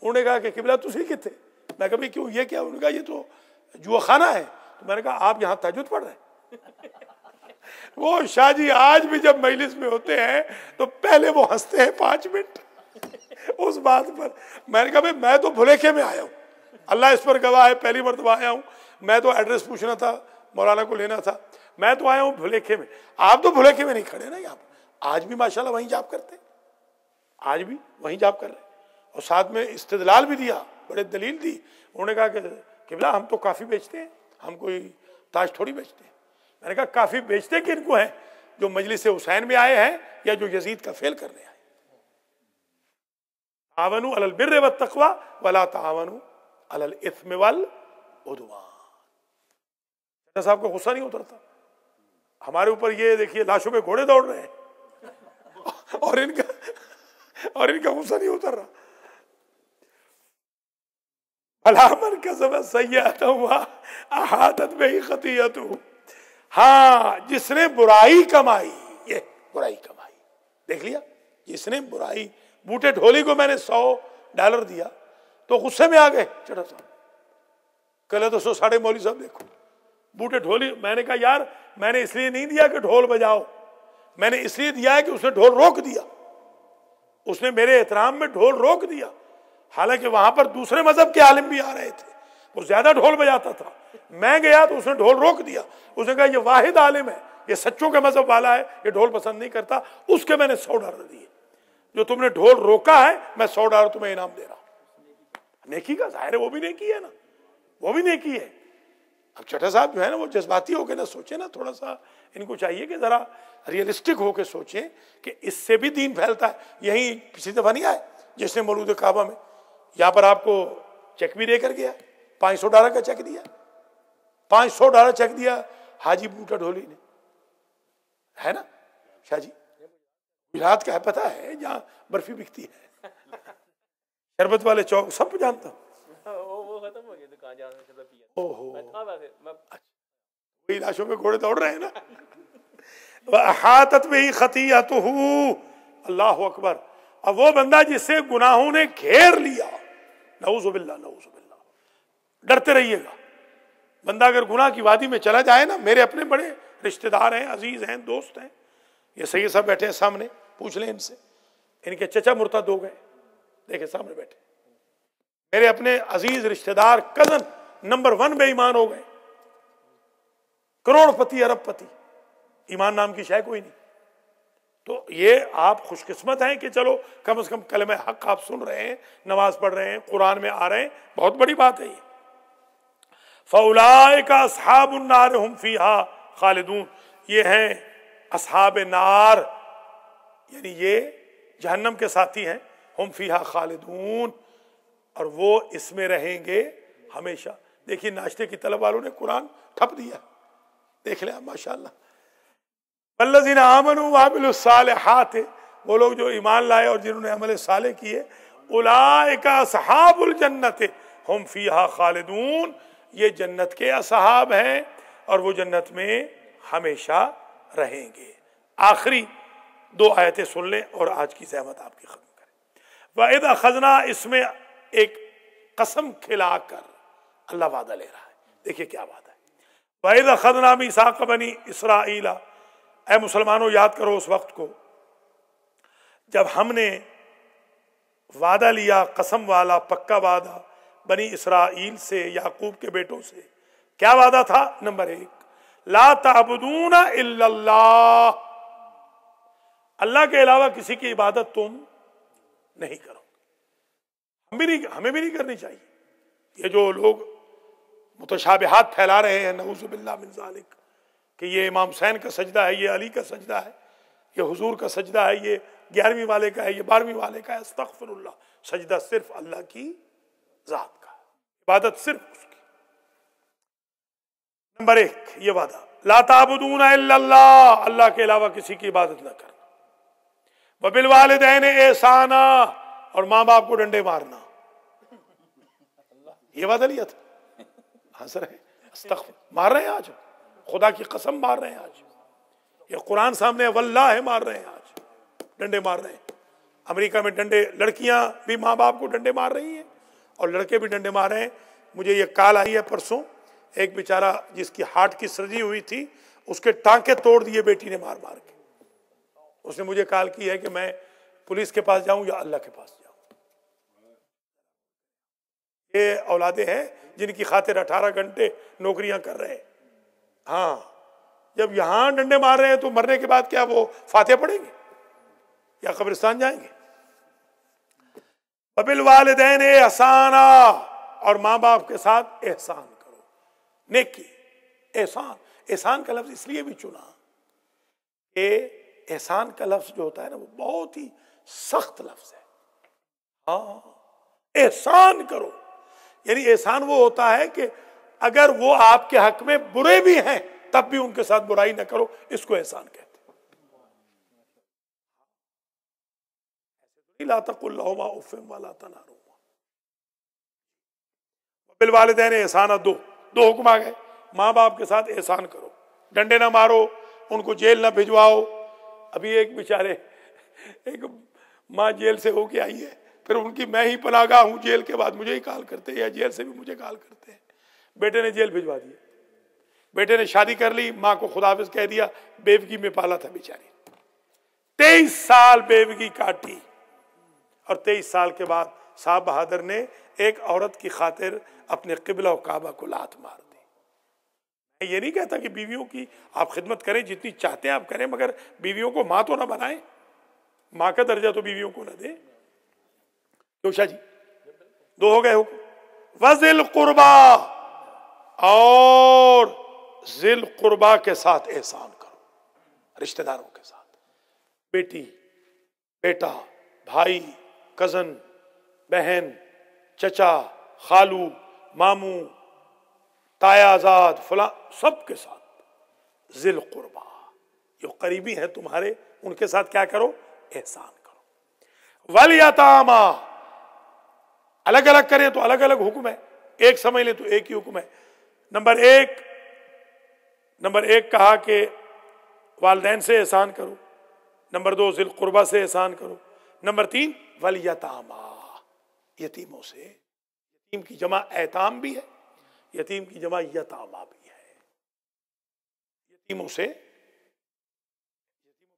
انہوں نے کہا کہ قبلہ تسی کتنے. میں کہا کیوں, یہ کیا؟ انہوں نے کہا یہ تو جوا خانہ ہے. تو میں نے کہا آپ یہاں تہجد پڑھ رہے ہیں؟ وہ شاہ جی آج بھی جب مجلس میں ہوتے ہیں تو پہلے وہ ہنستے ہیں 5 منٹ اس بات پر. میں نے کہا بھائی میں تو بھلیکھے میں آیا ہوں, اللہ اس پر گواہ ہے, پہلی مرتبہ آیا ہوں, میں تو ایڈریس پوچھنا تھا, مولانا کو لینا تھا, میں تو آیا ہوں بھلیکھے میں. آپ تو بھلیکھے میں نہیں کھڑے نا یہاں پر, آج بھی ماشاءاللہ وہیں جاب کرتے, آج بھی وہیں جاب کر رہے ہیں. اور ساتھ میں استدلال بھی دیا, بڑے دلیل دی. انہوں نے کہا کہ قبلہ ہم تو کافی بیچتے ہیں, ہم کوئی تاج تھوڑی بیچتے ہیں. میں نے کہا کافی بیچتے کن کو ہیں, جو مجلس حسین میں آئے ہیں یا جو یزید کا فیل کرنے آئے. تعاونوا علی البر والتقوی ولا تعاونوا علی الاثم والعدوان. صاحب کو غصہ نہیں اترتا ہمارے اوپر, یہ دیکھیے لاشوں پہ گھوڑے دوڑ رہے ہیں اور ان کا غصہ نہیں اتر رہا. فلا من کسب سیئۃ احاطت بہ خطیئتہ، ہاں جس نے برائی کمائی، یہ برائی کمائی، دیکھ لیا، جس نے برائی، بوٹے ڈھولی کو میں نے $100 دیا تو غصے میں آ گئے چٹا صاحب، کہلے تو 100 مولوی صاحب دیکھو بوٹے ڈھولی، میں نے کہا یار میں نے اس لیے نہیں دیا کہ ڈھول بجاؤ، میں نے اس لیے دیا ہے کہ اس نے ڈھول روک دیا، اس نے میرے احترام میں ڈھول روک دیا، حالانکہ وہاں پر دوسرے مذہب کے عالم بھی آ رہے تھے، وہ زیادہ ڈھول بجاتا تھا، میں گیا تو اس نے ڈھول روک دیا، اس نے کہا یہ واحد عالم ہے، یہ سچوں کے مذہب والا ہے، یہ ڈھول پسند نہیں کرتا، اس کے میں نے $100 دیے، جو تم نے ڈھول روکا ہے میں $100 تمہیں انعام دے رہا ہوں۔ نیکی کا ظاہر ہے وہ بھی نیکی ہے نا، وہ بھی نیکی ہے۔ اب چٹا صاحب جو ہے نا وہ جذباتی ہو کے نہ سوچیں نا، تھوڑا سا ان کو چاہیے کہ ذرا ریئلسٹک ہو کے سوچیں کہ اس سے بھی دین پھیلتا ہے۔ یہی پچھلی دفعہ نہیں آئے جس نے مولود کعبہ میں یہاں پر آپ کو چیک بھی دے کر گیا، $500 کا چیک دیا، $500 چیک دیا حاجی بوٹا ڈھولی نے، ہے نا شاہ جی؟ گجرات کا ہے، پتہ ہے جہاں برفی بکتی ہے، شربت والے چوک، سب جانتا ہوں۔ وہی لاشوں میں گھوڑے دوڑ رہے ہیں نا۔ وَأَحَاطَتْ بِهِ خَطِيئَتُهُ، اللہ اکبر۔ اب وہ بندہ جس سے گناہوں نے گھیر لیا، نعوذ باللہ نعوذ باللہ، ڈرتے رہیے گا۔ بندہ اگر گناہ کی وادی میں چلا جائے نا، میرے اپنے بڑے رشتہ دار ہیں، عزیز ہیں، دوست ہیں، یہ سید صاحب بیٹھے ہیں سامنے، پوچھ لیں ان سے، ان کے چچا مرتد ہو گئے، دیکھیں سامنے بیٹھے، میرے اپنے عزیز رشتہ دار، کزن نمبر 1 بے ایمان ہو گئے، کروڑ پتی ارب پتی، ایمان نام کی شے کوئی نہیں۔ تو یہ آپ خوش قسمت ہیں کہ چلو کم از کم کلمہ حق آپ سن رہے ہیں، نماز پڑھ رہے ہیں، قرآن میں آ رہے ہیں، بہت بڑی بات ہے یہ۔ فَأُولَٰئِكَ أَصْحَابُ النَّارِ هُمْ فِيهَا خَالِدُونَ، یہ ہیں اصحاب نار، یعنی یہ جہنم کے ساتھی ہیں، ہم فیہا خالدون، اور وہ اس میں رہیں گے ہمیشہ۔ دیکھیے ناشتے کی طلب والوں نے قرآن ٹھپ دیا، دیکھ لیں ماشاءاللہ۔ والذین آمنوا وعملوا الصالحات، وہ لوگ جو ایمان لائے اور جنہوں نے عمل صالح کیے، اولئک اصحاب الجنت ہم فیہا خالدون، یہ جنت کے اصحاب ہیں اور وہ جنت میں ہمیشہ رہیں گے۔ آخری 2 آیتیں سن لیں اور آج کی زحمت آپ کی ختم کریں۔ وَإِذْ أَخَذْنَا، اس میں ایک قسم کھلا کر اللہ وعدہ لے رہا ہے، دیکھیے کیا وعدہ ہے۔ وَإِذْ أَخَذْنَا مِيثَاقَ بَنِي إِسْرَائِيلَ، اے مسلمانوں یاد کرو اس وقت کو جب ہم نے وعدہ لیا، قسم والا پکا وعدہ بنی اسرائیل سے، یعقوب کے بیٹوں سے۔ کیا وعدہ تھا؟ نمبر 1، لا تعبدون الا اللہ، اللہ کے علاوہ کسی کی عبادت تم نہیں کرو، ہمیں بھی نہیں کرنی چاہیے۔ یہ جو لوگ متشابہات پھیلا رہے ہیں، نعوذ باللہ من ذالک، کہ یہ امام حسین کا سجدہ ہے، یہ علی کا سجدہ ہے، یہ حضور کا سجدہ ہے، یہ 11ویں والے کا ہے، یہ 12ویں والے کا ہے، استغفر اللہ۔ سجدہ صرف اللہ کی ذات کا ہے، عبادت صرف اس کی۔ نمبر 1 یہ وعدہ، لا تعبدون الا اللہ، اللہ کے علاوہ کسی کی عبادت نہ کرنا۔ وبالوالدین احسانا، اور ماں باپ کو ڈنڈے مارنا، یہ وعدہ لیا تھا۔ ہنس رہے ہیں، استغفر، مار رہے ہیں آج، خدا کی قسم مار رہے ہیں آج، یہ قرآن سامنے ہے، واللہ مار رہے ہیں آج، ڈنڈے مار رہے ہیں۔ امریکہ میں ڈنڈے، لڑکیاں بھی ماں باپ کو ڈنڈے مار رہی ہیں اور لڑکے بھی ڈنڈے مار رہے ہیں۔ مجھے یہ کال آئی ہے پرسوں، ایک بیچارہ جس کی ہارٹ کی سرجری ہوئی تھی، اس کے ٹانکے توڑ دیے بیٹی نے مار مار کے۔ اس نے مجھے کال کی ہے کہ میں پولیس کے پاس جاؤں یا اللہ کے پاس جاؤں۔ یہ اولادیں ہیں جن کی خاطر 18 گھنٹے نوکریاں کر رہے ہیں۔ ہاں، جب یہاں ڈنڈے مار رہے ہیں تو مرنے کے بعد کیا وہ فاتحہ پڑھیں گے یا قبرستان جائیں گے؟ وبالوالدین احسانا، اور ماں باپ کے ساتھ احسان کرو، نیکی، احسان۔ احسان کا لفظ اس لیے بھی چنا کہ احسان کا لفظ جو ہوتا ہے نا وہ بہت ہی سخت لفظ ہے۔ ہاں، احسان کرو، یعنی احسان وہ ہوتا ہے کہ اگر وہ آپ کے حق میں برے بھی ہیں تب بھی ان کے ساتھ برائی نہ کرو، اس کو احسان کہتے ہیں۔ لا تقل لهما اف ولا تنهرهما، بالوالدین احسانہ دو حکم آ گئے. ماں باپ کے ساتھ احسان کرو, ڈنڈے نہ مارو, ان کو جیل نہ بھجواؤ. ابھی ایک بیچارے ایک ماں جیل سے ہو کے آئی ہے, پھر ان کی میں ہی پناہ گاہ ہوں, جیل کے بعد مجھے ہی کال کرتے ہیں یا جیل سے بھی مجھے کال کرتے ہیں. بیٹے نے جیل بھجوا دیا, بیٹے نے شادی کر لی, ماں کو خداحافظ کہہ دیا, بیوگی میں پالا تھا بیچاری, 23 سال بیوگی کاٹی, اور 23 سال کے بعد صاحب بہادر نے ایک عورت کی خاطر اپنے قبلہ و کعبہ کو لات مار دی. میں یہ نہیں کہتا کہ بیویوں کی آپ خدمت کریں, جتنی چاہتے ہیں آپ کریں, مگر بیویوں کو ماں تو نہ بنائیں, ماں کا درجہ تو بیویوں کو نہ دیں. کیوں شاہ جی؟ 2 ہو گئے حکم. وذل قربا, اور ذل قربا کے ساتھ احسان کرو, رشتہ داروں کے ساتھ, بیٹی, بیٹا, بھائی, کزن, بہن, چچا, خالو, ماموں, تایا آزاد, فلاں, سب کے ساتھ ذل قربا, جو قریبی ہیں تمہارے, ان کے ساتھ کیا کرو؟ احسان کرو. والیتاما, الگ الگ کریں تو الگ الگ حکم ہے, ایک سمجھ لیں تو ایک ہی حکم ہے. نمبر ایک کہا کہ والدین سے احسان کرو. نمبر 2 ذی القربہ سے احسان کرو. نمبر 3 والیتاما, یتیموں سے. یتیم کی جمع ایتام بھی ہے, یتیم کی جمع یتاما بھی ہے. یتیموں سے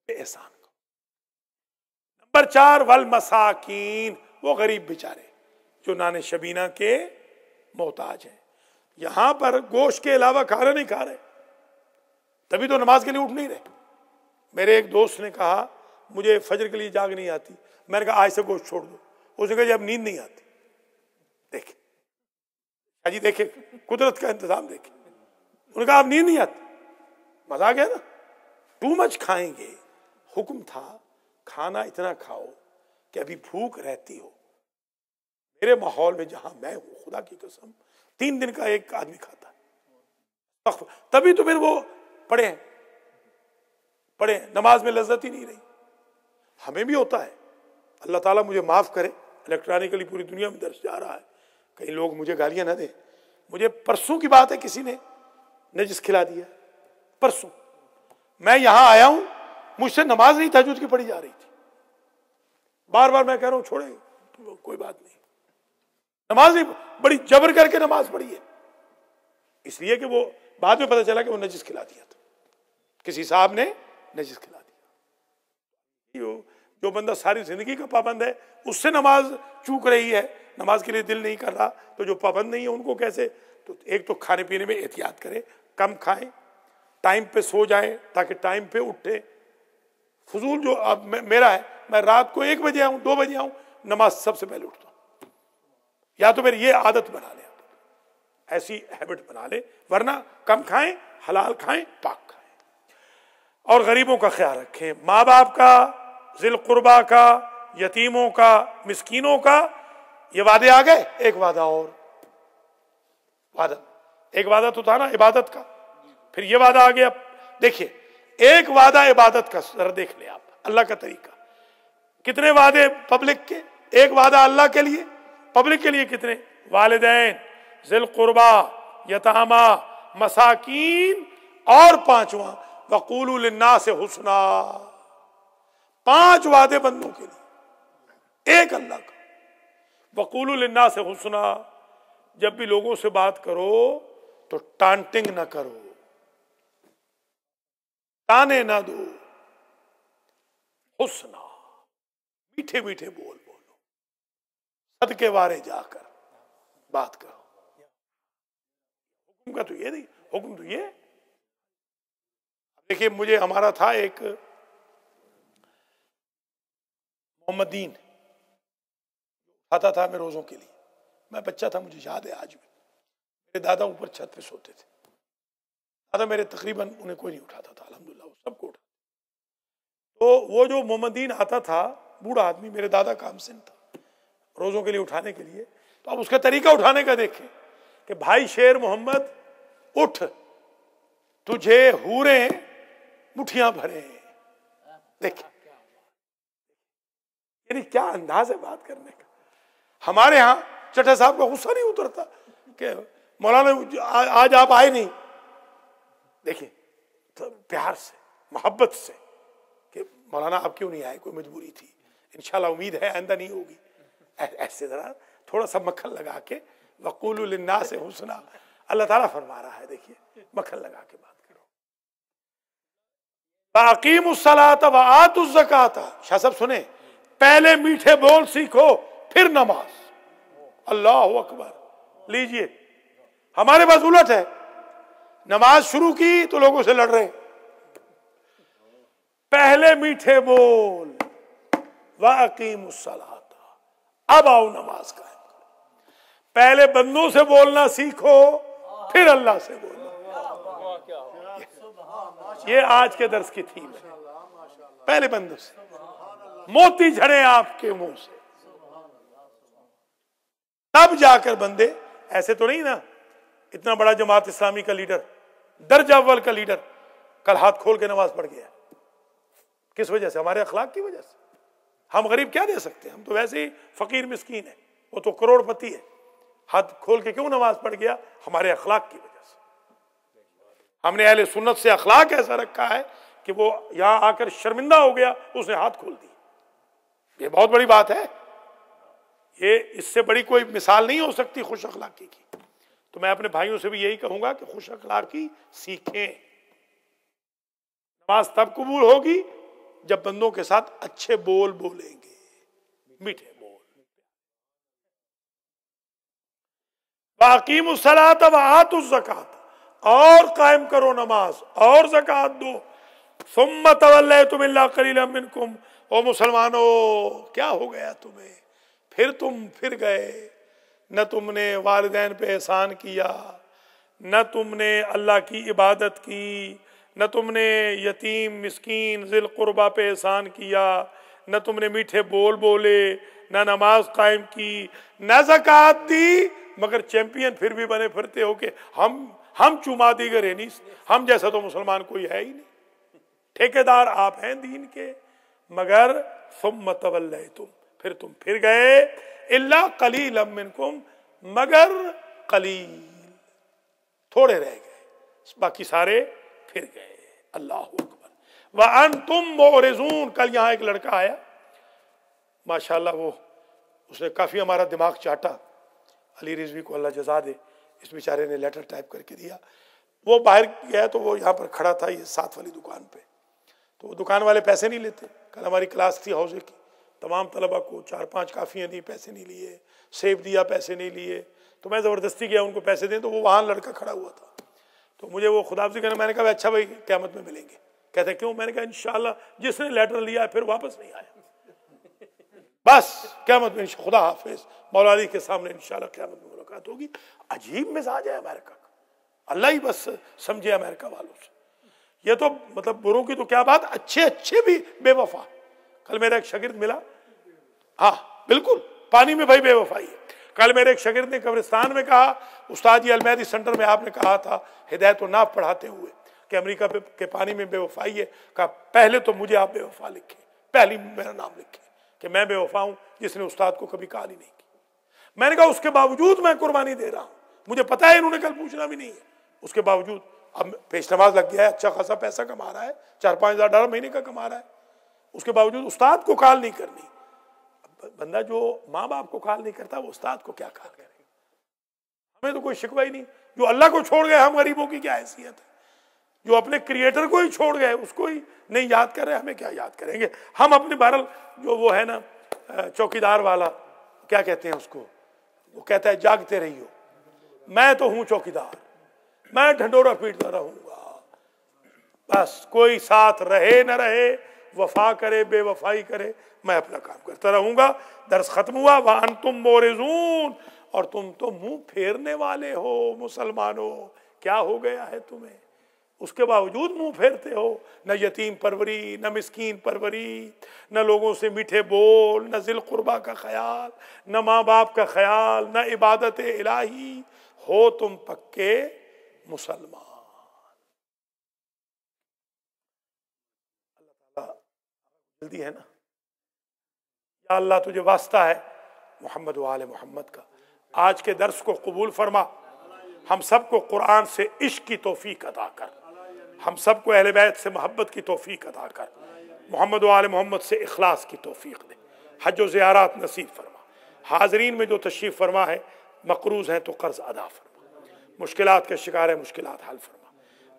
احسان کرو. نمبر 4 والمساکین, وہ غریب بیچارے جو نان شبینہ کے محتاج ہیں. یہاں پر گوشت کے علاوہ کھانا نہیں کھا رہے, تبھی تو نماز کے لیے اٹھ نہیں رہے. میرے ایک دوست نے کہا مجھے فجر کے لیے جاگ نہیں آتی, میں نے کہا آج سے گوشت چھوڑ دو. اس نے کہا جی اب نیند نہیں آتی. دیکھیں جی, دیکھیں قدرت کا انتظام دیکھیں. انہوں نے کہا اب نیند نہیں آتی, مذاق ہے نا, ٹو مچ کھائیں گے. حکم تھا کھانا اتنا کھاؤ کہ ابھی بھوک رہتی ہو. میرے ماحول میں جہاں میں ہوں, خدا کی قسم 3 دن کا ایک آدمی کھاتا ہے, تبھی تو پھر وہ پڑھے نماز میں لذت ہی نہیں رہی. ہمیں بھی ہوتا ہے, اللہ تعالیٰ مجھے معاف کرے, الیکٹرانکلی پوری دنیا میں درج جا رہا ہے, کئی لوگ مجھے گالیاں نہ دیں. مجھے پرسوں کی بات ہے, کسی نے نجس کھلا دیا. پرسوں میں یہاں آیا ہوں, مجھ سے نماز نہیں تہجد کی پڑھی جا رہی تھی. بار بار میں کہہ رہا ہوں چھوڑے, کوئی بات نہیں, نماز نہیں, بڑی جبر کر کے نماز پڑھی ہے, اس لیے کہ وہ بعد میں پتہ چلا کہ وہ نجس کھلا دیا تھا, کسی صاحب نے نجس کھلا دیا. جو بندہ ساری زندگی کا پابند ہے, اس سے نماز چوک رہی ہے, نماز کے لیے دل نہیں کر رہا, تو جو پابند نہیں ہے ان کو کیسے؟ تو ایک تو کھانے پینے میں احتیاط کریں, کم کھائیں, ٹائم پہ سو جائیں تاکہ ٹائم پہ اٹھیں. فضول جو اب میرا ہے, میں رات کو 1 بجے آؤں 2 بجے آؤں, نماز سب سے پہلے اٹھتا ہوں. یا تو پھر یہ عادت بنا لیں, ایسی ہیبٹ بنا لیں, ورنہ کم کھائیں, حلال کھائیں, پاک کھائیں. اور غریبوں کا خیال رکھیں, ماں باپ کا, ذی القربہ کا, یتیموں کا, مسکینوں کا. یہ وعدے آ گئے. ایک وعدہ اور, ایک وعدہ تو تھا نا عبادت کا, پھر یہ وعدہ آ گیا. دیکھیے ایک وعدہ عبادت کا, ذرا دیکھ لیں آپ اللہ کا طریقہ. کتنے وعدے پبلک کے, ایک وعدہ اللہ کے لیے, پبلک کے لیے کتنے؟ والدین, ذی القربہ, یتاما, مساکین, اور 5واں وقولوا للناس حسنا. 5 وعدے بندوں کے لیے, ایک اللہ کا. وقولوا للناس حسنا, جب بھی لوگوں سے بات کرو تو ٹانٹنگ نہ کرو, تانے نہ دو, حسنا, میٹھے میٹھے بول بولو, صدقے وارے جا کر بات کرو. حکم کا تو یہ نہیں, حکم تو یہ. دیکھیے مجھے ہمارا تھا ایک محمد دین, آتا تھا میں روزوں کے لیے, میں بچہ تھا, مجھے یاد ہے آج بھی. میرے دادا اوپر چھت پہ سوتے تھے, دادا میرے تقریباً انہیں کوئی نہیں اٹھاتا تھا, الحمدللہ وہ سب کو اٹھاتا. تو وہ جو محمد دین آتا تھا, بوڑھا آدمی, میرے دادا کا ہمسن تھا, روزوں کے لیے اٹھانے کے لیے. تو اب اس کا طریقہ اٹھانے کا دیکھیں کہ بھائی شیر محمد اٹھ, تجھے حوریں مٹھیاں بھرے. دیکھیں یعنی کیا انداز ہے بات کرنے کا. ہمارے ہاں چٹھا صاحب کا غصہ نہیں اترتا, کہ مولانا آج آپ آئے نہیں، دیکھیں پیار سے محبت سے کہ مولانا آپ کیوں نہیں آئے، کوئی مجبوری تھی، انشاءاللہ امید ہے آئندہ نہیں ہوگی، ایسے ذرا تھوڑا سا مکھن لگا کے وقولوا للناس حسنا، اللہ تعالیٰ فرما رہا ہے، دیکھیے مکھن لگا کے بات کرو. فاقیموا الصلاۃ وآتوا الزکاۃ. شاہ صاحب سنیں، پہلے میٹھے بول سیکھو پھر نماز. اللہ اکبر. لیجئے ہمارے پاس الٹ ہے، نماز شروع کی تو لوگوں سے لڑ رہے ہیں. پہلے میٹھے بول وَأَقِيمُوا الصَّلَاةَ، اب آؤ نماز کا. پہلے بندوں سے بولنا سیکھو پھر اللہ سے بولنا. یہ آج کے درس کی تھیم ہے، پہلے بندوں سے. موتی جھڑے آپ کے منہ سے تب جا کر بندے. ایسے تو نہیں نا، اتنا بڑا جماعت اسلامی کا لیڈر، درجہ اول کا لیڈر، کل ہاتھ کھول کے نماز پڑھ گیا. کس وجہ سے؟ ہمارے اخلاق کی وجہ سے. ہم غریب کیا دے سکتے ہیں، ہم تو ویسے ہی فقیر مسکین ہیں، وہ تو کروڑ پتی ہے. ہاتھ کھول کے کیوں نماز پڑھ گیا؟ ہمارے اخلاق کی وجہ سے. ہم نے اہل سنت سے اخلاق ایسا رکھا ہے کہ وہ یہاں آ کر شرمندہ ہو گیا، اس نے ہاتھ کھول دی. یہ بہت بڑی بات ہے، یہ اس سے بڑی کوئی مثال نہیں ہو سکتی خوش اخلاقی کی. تو میں اپنے بھائیوں سے بھی یہی کہوں گا کہ خوش اخلاقی سیکھیں. نماز تب قبول ہوگی جب بندوں کے ساتھ اچھے بول بولیں گے، میٹھے بول. وَأَقِيمُوا الصَّلَاةَ وَآتُوا الزَّكَاةَ، اور قائم کرو نماز اور زکوٰۃ دو. ثُمَّ تَوَلَّيْتُمْ إِلَّا قَلِيلًا مِّنْكُمْ. او مسلمانوں کیا ہو گیا تمہیں؟ پھر تم پھر گئے. نہ تم نے والدین پہ احسان کیا، نہ تم نے اللہ کی عبادت کی، نہ تم نے یتیم مسکین ذی القربہ پہ احسان کیا، نہ تم نے میٹھے بول بولے، نہ نماز قائم کی، نہ زکوٰۃ دی، مگر چیمپئن پھر بھی بنے پھرتے ہو کہ ہم چوما دیگر ہے نہیں، ہم جیسا تو مسلمان کوئی ہے ہی نہیں، ٹھیکیدار آپ ہیں دین کے. مگر ثم تولیتم، پھر تم پھر گئے. الا قلیلا منکم، مگر قلیل تھوڑے رہ گئے، باقی سارے پھر گئے. اللہ اکبر. وانتم معرضون. کل یہاں ایک لڑکا آیا ماشاءاللہ، اس نے کافی ہمارا دماغ چاٹا. علی رضوی کو اللہ جزا دے، اس بیچارے نے لیٹر ٹائپ کر کے دیا. وہ باہر گیا تو وہ یہاں پر کھڑا تھا یہ ساتھ والی دکان پہ، تو وہ دکان والے پیسے نہیں لیتے. کل ہماری کلاس تھی حوضے کی، تمام طلبہ کو 4-5 کافیاں دی، پیسے نہیں لیے. سیب دیا، پیسے نہیں لیے. تو میں زبردستی گیا ان کو پیسے دیں، تو وہ وہاں لڑکا کھڑا ہوا تھا. تو مجھے وہ خداحافظی کرنا، میں نے کہا اچھا بھائی قیامت میں ملیں گے. کہتے کیوں؟ میں نے کہا انشاءاللہ جس نے لیٹر لیا ہے پھر واپس نہیں آیا، بس قیامت میں خدا حافظ، مولا علی کے سامنے انشاءاللہ قیامت میں ملاقات ہوگی. عجیب مزاج ہے امریکہ کا، اللہ ہی بس سمجھے امریکہ والوں سے. یہ تو مطلب بروں کی تو کیا بات، اچھے بھی بے وفا. کل میرا ایک شاگرد ملا، ہاں بالکل پانی میں بھائی بے وفائی ہے. کل میرے ایک شاگرد نے قبرستان میں کہا، استاد جی المیدی سینٹر میں آپ نے کہا تھا ہدایت الناف پڑھاتے ہوئے کہ امریکہ کے پانی میں بے وفائی ہے. کہا پہلے تو مجھے آپ بے وفا لکھیں، پہلی میرا نام لکھیں کہ میں بے وفا ہوں جس نے استاد کو کبھی کال ہی نہیں کی. میں نے کہا اس کے باوجود میں قربانی دے رہا ہوں، مجھے پتا ہے انہوں نے کل پوچھنا بھی نہیں ہے، اس کے باوجود اب پیش نماز لگ گیا ہے، اچھا خاصا پیسہ کما رہا ہے، 4-5 ہزار ڈالر مہینے کا کما رہا ہے، اس کے باوجود استاد کو کال نہیں کرنی. بندہ جو ماں باپ کو کال نہیں کرتا وہ استاد کو کیا کال کرے گا؟ ہمیں تو کوئی شکوہ ہی نہیں. جو اللہ کو چھوڑ گئے ہم غریبوں کی کیا حیثیت ہے؟ جو اپنے کریٹر کو ہی چھوڑ گئے اس کو ہی نہیں یاد کر رہے، ہمیں کیا یاد کریں گے؟ ہم اپنے بہرحال جو وہ ہے نا چوکیدار والا، کیا کہتے ہیں اس کو، وہ کہتا ہے جاگتے رہیو، میں تو ہوں چوکیدار، میں ڈھنڈورا پیٹتا رہوں گا، بس کوئی ساتھ رہے نہ رہے، وفا کرے بے وفائی کرے، میں اپنا کام کرتا رہوں گا. درس ختم ہوا. وَأَنْتُمْ مُعْرِضُونَ، اور تم تو منہ پھیرنے والے ہو مسلمانوں. کیا ہو گیا ہے تمہیں؟ اس کے باوجود منہ پھیرتے ہو. نہ یتیم پروری، نہ مسکین پروری، نہ لوگوں سے میٹھے بول، نہ ذی القربہ کا خیال، نہ ماں باپ کا خیال، نہ عبادت الہی. ہو تم پکے مسلمان. اللہ تعالیٰ جلدی ہے نا، یا اللہ تجھے واسطہ ہے محمد و آل محمد کا، آج کے درس کو قبول فرما. ہم سب کو قرآن سے عشق کی توفیق عطا کر، ہم سب کو اہل بیت سے محبت کی توفیق عطا کر، محمد و آل محمد سے اخلاص کی توفیق دے، حج و زیارات نصیب فرما، حاضرین میں جو تشریف فرما ہے مقروض ہیں تو قرض ادا فرما، مشکلات کا شکار ہے مشکلات حل فرما،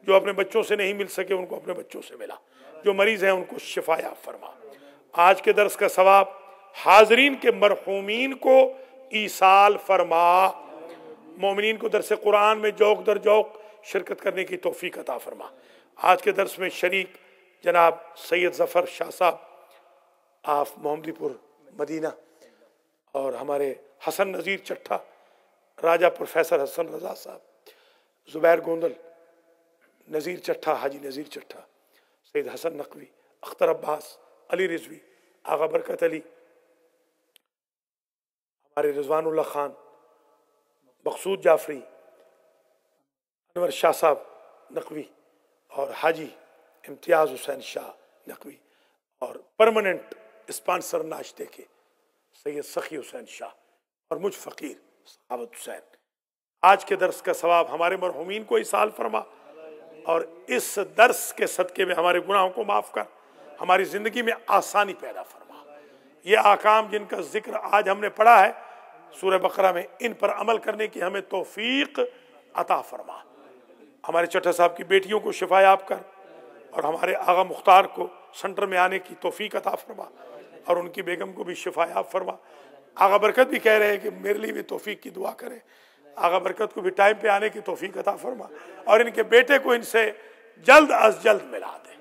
جو اپنے بچوں سے نہیں مل سکے ان کو اپنے بچوں سے ملا، جو مریض ہیں ان کو شفا یاب فرما۔ آج کے درس کا ثواب حاضرین کے مرحومین کو ایصال فرما، مومنین کو درس قرآن میں جوق در جوق شرکت کرنے کی توفیق عطا فرما۔ آج کے درس میں شریک جناب سید ظفر شاہ صاحب آف محمدی پور مدینہ، اور ہمارے حسن نذیر چٹھا، راجہ پروفیسر حسن رضا صاحب، زبیر گوندل، نذیر چٹھا، حاجی نذیر چٹھا، سید حسن نقوی، اختر عباس، علی رضوی، آغا برکت علی، ہمارے رضوان اللہ خان، مقصود جعفری، انور شاہ صاحب نقوی، اور حاجی امتیاز حسین شاہ نقوی، اور پرماننٹ اسپانسر ناشتے کے سید سخی حسین شاہ، اور مجھ فقیر سخاوت حسین۔ آج کے درس کا ثواب ہمارے مرحومین کو ایصال فرما، اور اس درس کے صدقے میں ہمارے گناہوں کو معاف کر، ہماری زندگی میں آسانی پیدا فرما۔ یہ احکام جن کا ذکر آج ہم نے پڑھا ہے سورہ بقرہ میں، ان پر عمل کرنے کی ہمیں توفیق عطا فرما۔ ہمارے چٹھا صاحب کی بیٹیوں کو شفا یاب کر، اور ہمارے آغا مختار کو سنٹر میں آنے کی توفیق عطا فرما، اور ان کی بیگم کو بھی شفا یاب فرما۔ آغا برکت بھی کہہ رہے ہیں کہ میرے لیے بھی توفیق کی دعا کریں، آغا برکت کو بھی ٹائم پہ آنے کی توفیق عطا فرما، اور ان کے بیٹے کو ان سے جلد از جلد ملا دے۔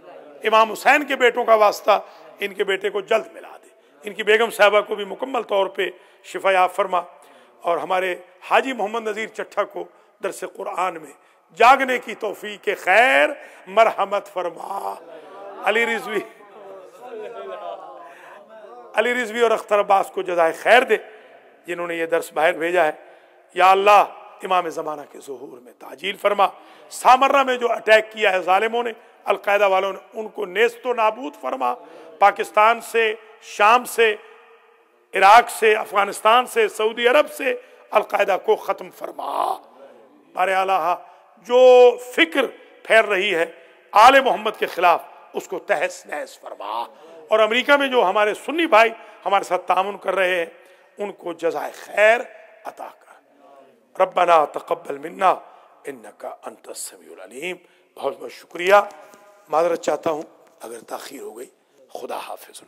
امام حسین کے بیٹوں کا واسطہ ان کے بیٹے کو جلد ملا دے، ان کی بیگم صاحبہ کو بھی مکمل طور پہ شفا یاب فرما، اور ہمارے حاجی محمد نذیر چٹھا کو درس قرآن میں جاگنے کی توفیق خیر مرحمت فرما۔ علی رضوی اور اختر عباس کو جزائے خیر دے جنہوں نے یہ درس باہر بھیجا ہے۔ یا اللہ امام زمانہ کے ظہور میں تعجیل فرما، سامرہ میں جو اٹیک کیا ہے ظالموں نے، القاعدہ والوں نے، ان کو نیست و نابود فرما، پاکستان سے، شام سے، عراق سے، افغانستان سے، سعودی عرب سے القاعدہ کو ختم فرما۔ بارے اعلیٰ جو فکر پھیر رہی ہے آل محمد کے خلاف اس کو تہس نہس فرما، اور امریکہ میں جو ہمارے سنی بھائی ہمارے ساتھ تعاون کر رہے ہیں ان کو جزائے خیر عطا کر۔ ربنا تقبل منا انکا انت السمیع العلیم۔ بہت بہت شکریہ، معذرت چاہتا ہوں اگر تاخیر ہو گئی، خدا حافظ۔